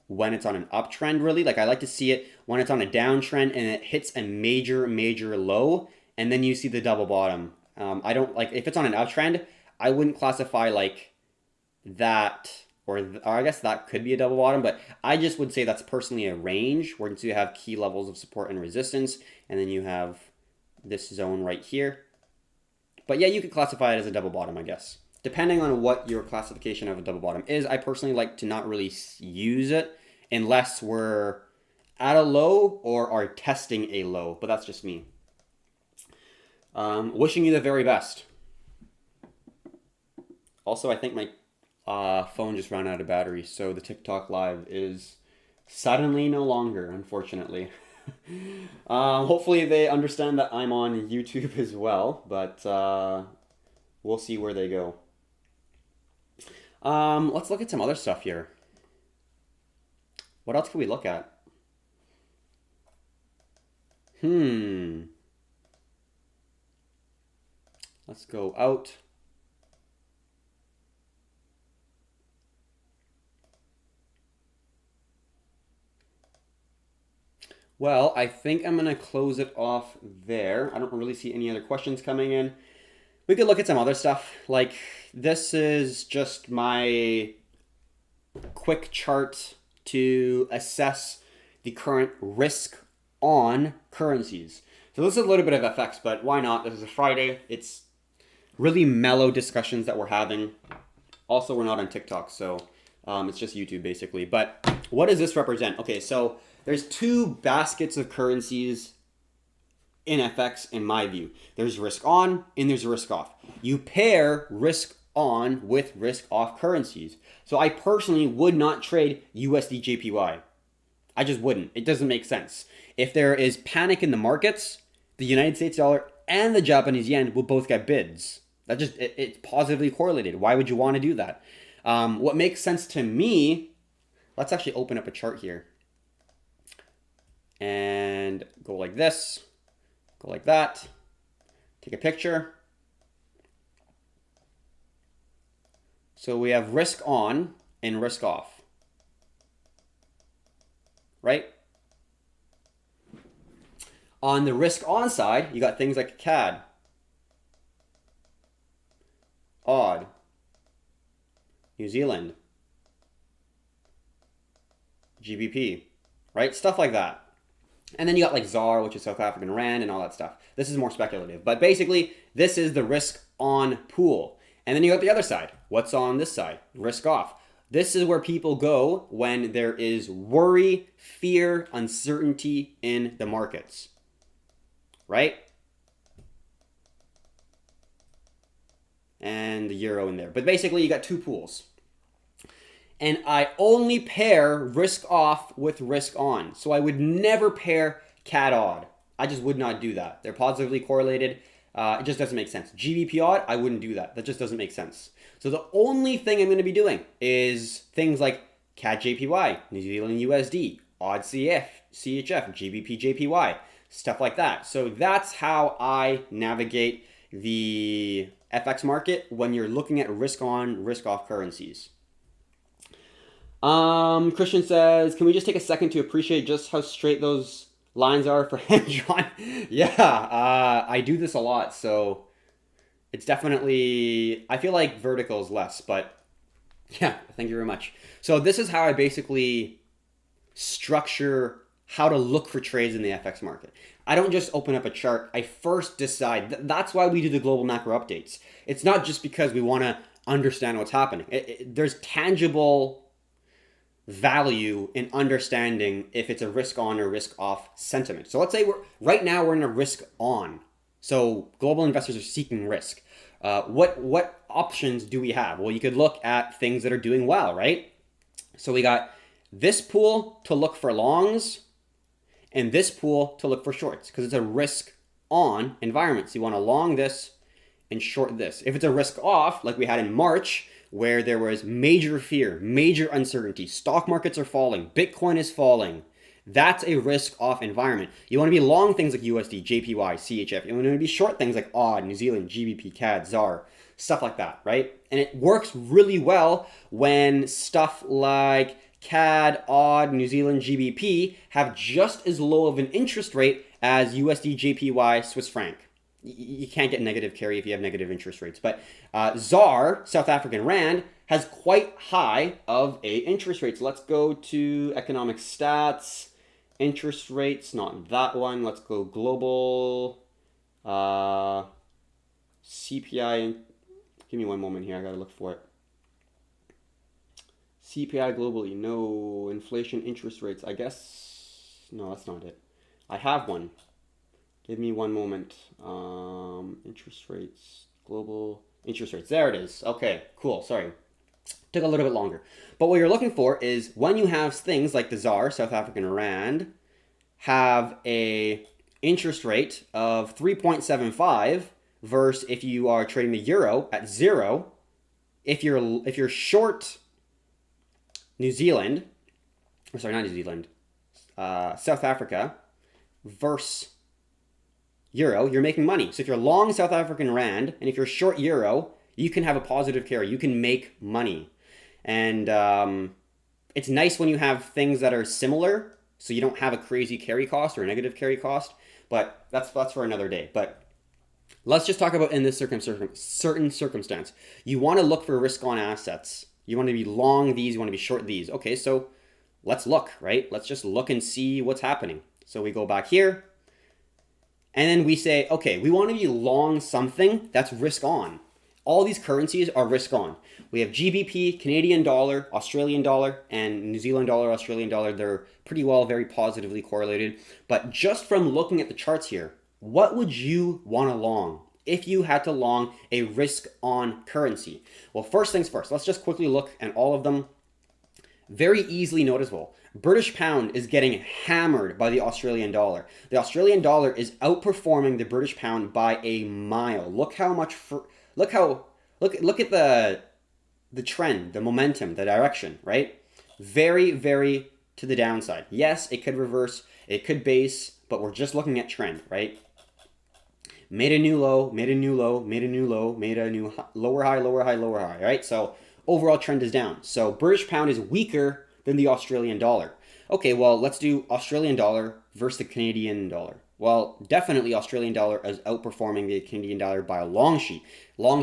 when it's on an uptrend, really. Like, I like to see it when it's on a downtrend and it hits a major low, and then you see the double bottom. I don't like, if it's on an uptrend, I wouldn't classify like that, or I guess that could be a double bottom, but I just would say that's personally a range where you have key levels of support and resistance, and then you have this zone right here. But yeah, you could classify it as a double bottom, I guess. Depending on what your classification of a double bottom is, I personally like to not really use it unless we're at a low or are testing a low, but that's just me. Wishing you the very best. Also, I think my phone just ran out of battery, so the TikTok live is suddenly no longer, unfortunately. Hopefully they understand that I'm on YouTube as well, but we'll see where they go. Let's look at some other stuff here. What else can we look at? Let's go out. Well, I think I'm going to close it off there. I don't really see any other questions coming in. We could look at some other stuff. Like, this is just my quick chart to assess the current risk on currencies. So this is a little bit of FX, but why not? This is a Friday. It's really mellow discussions that we're having. Also, we're not on TikTok, so it's just YouTube basically. But what does this represent? Okay, so there's two baskets of currencies in FX in my view. There's risk on and there's risk off. You pair risk on with risk off currencies. So I personally would not trade USD JPY. I just wouldn't. It doesn't make sense. If there is panic in the markets, the United States dollar and the Japanese yen will both get bids. That just, it's positively correlated. Why would you want to do that? What makes sense to me, let's actually open up a chart here and go like this, go like that, take a picture. So we have risk on and risk off, right? On the risk on side, you got things like CAD, AUD, New Zealand, GBP, right? Stuff like that. And then you got like ZAR, which is South African Rand, and all that stuff. This is more speculative. But basically, this is the risk on pool. And then you got the other side. What's on this side? Risk off. This is where people go when there is worry, fear, uncertainty in the markets. Right? And the euro in there. But basically, you got two pools. And I only pair risk off with risk on. So I would never pair CAD AUD. I just would not do that. They're positively correlated. It just doesn't make sense. GBP AUD, I wouldn't do that. That just doesn't make sense. So the only thing I'm going to be doing is things like CAD JPY, New Zealand USD, AUD CF, CHF, GBP JPY, stuff like that. So that's how I navigate the FX market when you're looking at risk on, risk off currencies. Christian says, can we just take a second to appreciate just how straight those lines are for hand-drawn? Yeah, I do this a lot, so it's definitely, I feel like vertical is less, but yeah, thank you very much. So this is how I basically structure how to look for trades in the FX market. I don't just open up a chart. I first decide. That's why we do the global macro updates. It's not just because we want to understand what's happening. There's tangible value in understanding if it's a risk on or risk off sentiment. So let's say right now we're in a risk on. So global investors are seeking risk. What options do we have? Well, you could look at things that are doing well, right? So we got this pool to look for longs and this pool to look for shorts because it's a risk on environment. So you want to long this and short this. If it's a risk off, like we had in March, where there was major fear, major uncertainty, stock markets are falling, Bitcoin is falling, that's a risk off environment. You want to be long things like USD, JPY, CHF. You want to be short things like AUD, New Zealand, GBP, CAD, ZAR, stuff like that, right? And it works really well when stuff like CAD, AUD, New Zealand, GBP have just as low of an interest rate as USD, JPY, Swiss franc. You can't get negative carry if you have negative interest rates. But ZAR, South African Rand, has quite high of a interest rate. So let's go to economic stats, interest rates, not that one. Let's go global CPI. Give me one moment here. I got to look for it. CPI globally, no. Inflation, interest rates, I guess. No, that's not it. I have one. Give me one moment. Interest rates, global interest rates. There it is. Okay, cool. Sorry. Took a little bit longer. But what you're looking for is when you have things like the ZAR, South African Rand, have a interest rate of 3.75 versus if you are trading the euro at 0. If you're short New Zealand, or sorry, not New Zealand, South Africa versus euro, you're making money. So if you're long South African Rand and if you're short euro, you can have a positive carry. You can make money. And it's nice when you have things that are similar so you don't have a crazy carry cost or a negative carry cost, but that's for another day. But let's just talk about in this certain circumstance. You want to look for risk on assets. You want to be long these, you want to be short these. Okay, so let's look, right? Let's just look and see what's happening. So we go back here, and then we say, okay, we want to be long something that's risk on. All these currencies are risk on. We have GBP, Canadian dollar, Australian dollar, and New Zealand dollar, Australian dollar. They're pretty well, very positively correlated. But just from looking at the charts here, what would you want to long if you had to long a risk on currency? Well, first things first, let's just quickly look at all of them. Very easily noticeable. British pound is getting hammered by the Australian dollar. The Australian dollar is outperforming the British pound by a mile. Look how much look at the trend, the momentum, the direction, right? Very, very to the downside. Yes, it could reverse, it could base, but we're just looking at trend, right? Made a new low, made a new low, made a new low, made a new lower high, lower high, lower high, right? So overall trend is down. So British pound is weaker than the Australian dollar. Okay, well, let's do Australian dollar versus the Canadian dollar. Well, definitely Australian dollar is outperforming the Canadian dollar by a long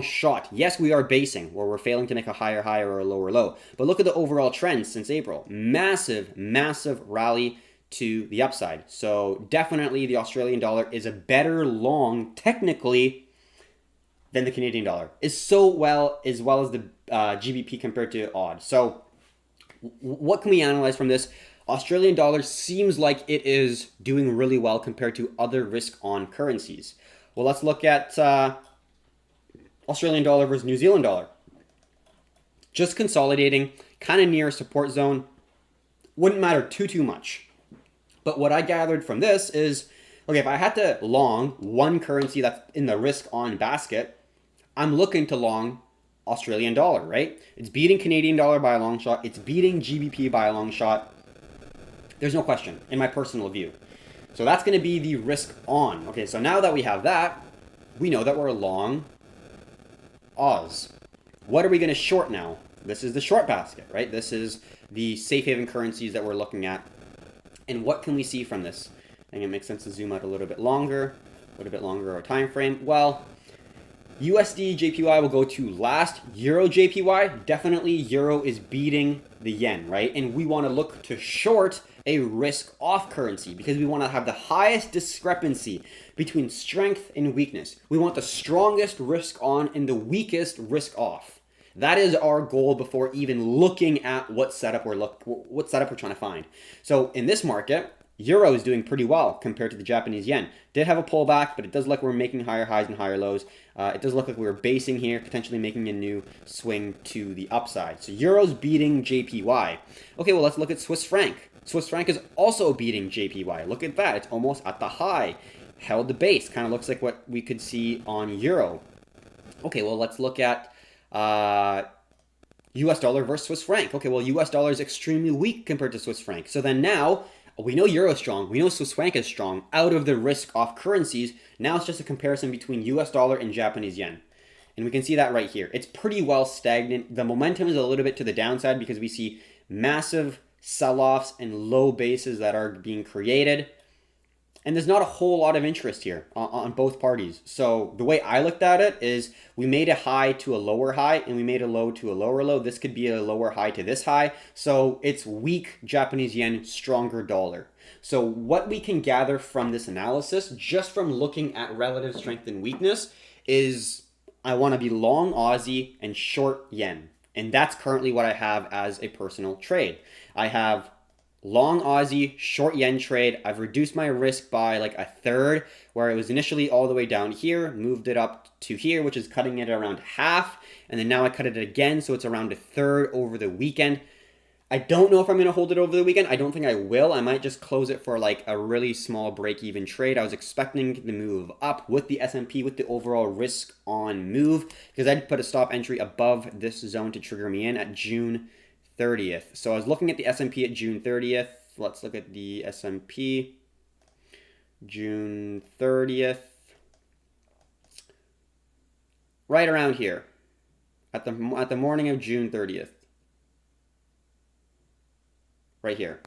shot. Yes, we are basing where we're failing to make a higher high or a lower low. But look at the overall trend since April. Massive, massive rally to the upside. So definitely the Australian dollar is a better long technically than the Canadian dollar. Is so well as the GBP compared to AUD. So what can we analyze from this? Australian dollar seems like it is doing really well compared to other risk on currencies. Well, let's look at Australian dollar versus New Zealand dollar. Just consolidating, kind of near a support zone. Wouldn't matter too much. But what I gathered from this is, okay, if I had to long one currency that's in the risk on basket, I'm looking to long Australian dollar, right? It's beating Canadian dollar by a long shot. It's beating GBP by a long shot. There's no question, in my personal view. So that's going to be the risk on. Okay, so now that we have that, we know that we're long Oz. What are we going to short now? This is the short basket, right? This is the safe haven currencies that we're looking at. And what can we see from this? I think it makes sense to zoom out a little bit longer our time frame. Well, USD JPY will go to last. Euro JPY, definitely Euro is beating the yen, right? And we want to look to short a risk off currency because we want to have the highest discrepancy between strength and weakness. We want the strongest risk on and the weakest risk off. That is our goal before even looking at what setup we're trying to find. So in this market, Euro is doing pretty well compared to the Japanese yen. Did have a pullback, but it does look like we're making higher highs and higher lows. It does look like we're basing here, potentially making a new swing to the upside. So Euro's beating JPY. Okay, well, let's look at Swiss franc. Swiss franc is also beating JPY. Look at that. It's almost at the high. Held the base. Kind of looks like what we could see on Euro. Okay, well, let's look at US dollar versus Swiss franc. Okay, well, US dollar is extremely weak compared to Swiss franc. So then now, we know Euro is strong. We know Swiss franc is strong. Out of the risk-off currencies, now it's just a comparison between US dollar and Japanese yen. And we can see that right here. It's pretty well stagnant. The momentum is a little bit to the downside because we see massive sell-offs and low bases that are being created. And there's not a whole lot of interest here on both parties. So the way I looked at it is we made a high to a lower high and we made a low to a lower low. This could be a lower high to this high. So it's weak Japanese yen, stronger dollar. So what we can gather from this analysis, just from looking at relative strength and weakness, is I want to be long Aussie and short yen. And that's currently what I have as a personal trade. I have long Aussie, short yen trade. I've reduced my risk by like a third, where it was initially all the way down here, moved it up to here, which is cutting it around half. And then now I cut it again, so it's around a third over the weekend. I don't know if I'm going to hold it over the weekend. I don't think I will. I might just close it for like a really small break-even trade. I was expecting the move up with the S&P, with the overall risk on move, because I'd put a stop entry above this zone to trigger me in at June 30th. So I was looking at the S&P at June 30th. Let's look at the S&P. June 30th. Right around here. At the morning of June 30th. Right here.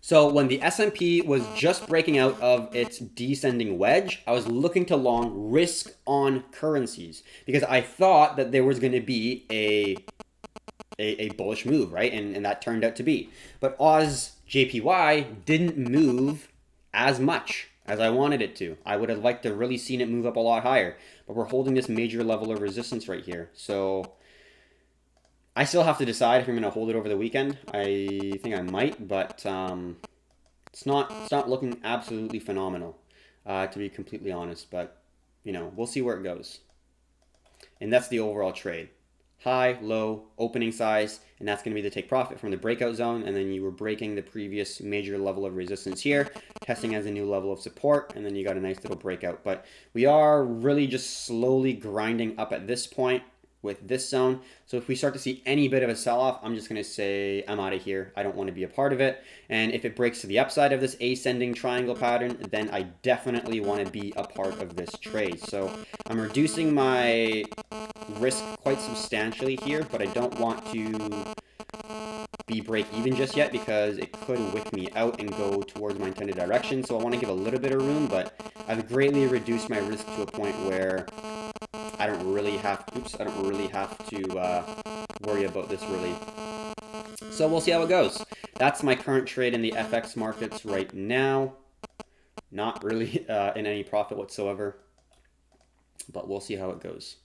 So when the S&P was just breaking out of its descending wedge, I was looking to long risk on currencies because I thought that there was going to be a bullish move, right? And that turned out to be. But Oz JPY didn't move as much as I wanted it to. I would have liked to really seen it move up a lot higher. But we're holding this major level of resistance right here. So I still have to decide if I'm going to hold it over the weekend. I think I might, but it's not looking absolutely phenomenal, to be completely honest. But, you know, we'll see where it goes. And that's the overall trade. High, low, opening size, and that's going to be the take profit from the breakout zone, and then you were breaking the previous major level of resistance here, testing as a new level of support, and then you got a nice little breakout. But we are really just slowly grinding up at this point with this zone. So if we start to see any bit of a sell-off, I'm just going to say I'm out of here. I don't want to be a part of it. And if it breaks to the upside of this ascending triangle pattern, then I definitely want to be a part of this trade. So I'm reducing my risk quite substantially here, but I don't want to be break even just yet because it could wick me out and go towards my intended direction. So I want to give a little bit of room, but I've greatly reduced my risk to a point where I don't really have to worry about this really. So we'll see how it goes. That's my current trade in the FX markets right now. Not really in any profit whatsoever, but we'll see how it goes.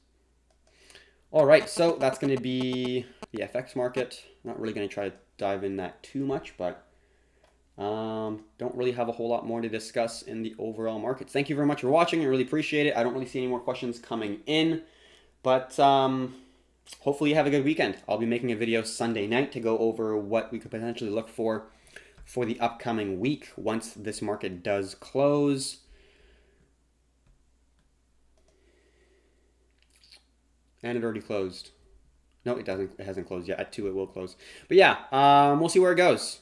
All right, so that's going to be the FX market. Not really going to try to dive in that too much, but don't really have a whole lot more to discuss in the overall markets. Thank you very much for watching. I really appreciate it. I don't really see any more questions coming in, but hopefully you have a good weekend. I'll be making a video Sunday night to go over what we could potentially look for the upcoming week once this market does close. And it already closed. No, it doesn't. It hasn't closed yet. At 2, it will close. But yeah, we'll see where it goes.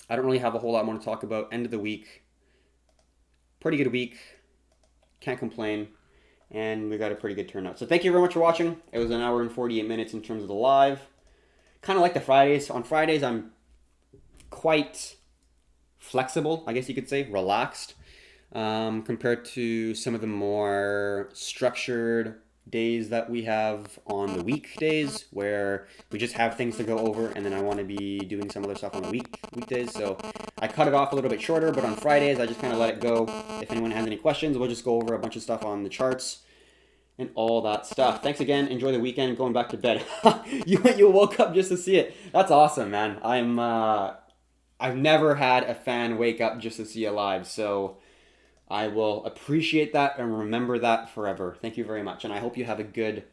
I don't really have a whole lot more to talk about. End of the week. Pretty good week. Can't complain. And we got a pretty good turnout. So thank you very much for watching. It was an hour and 48 minutes in terms of the live. Kind of like the Fridays. On Fridays, I'm quite flexible, I guess you could say, relaxed, compared to some of the more structured days that we have on the weekdays where we just have things to go over, and then I want to be doing some other stuff on the weekdays. So I cut it off a little bit shorter, but on Fridays I just kind of let it go. If anyone has any questions, we'll just go over a bunch of stuff on the charts and all that stuff. Thanks again. Enjoy the weekend. Going back to bed. You woke up just to see it. That's awesome, man. I've never had a fan wake up just to see you live, so I will appreciate that and remember that forever. Thank you very much, and I hope you have a good,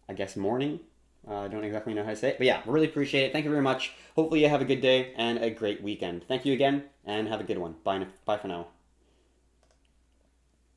I guess, morning. I don't exactly know how to say it, but yeah, really appreciate it. Thank you very much. Hopefully you have a good day and a great weekend. Thank you again, and have a good one. Bye for now.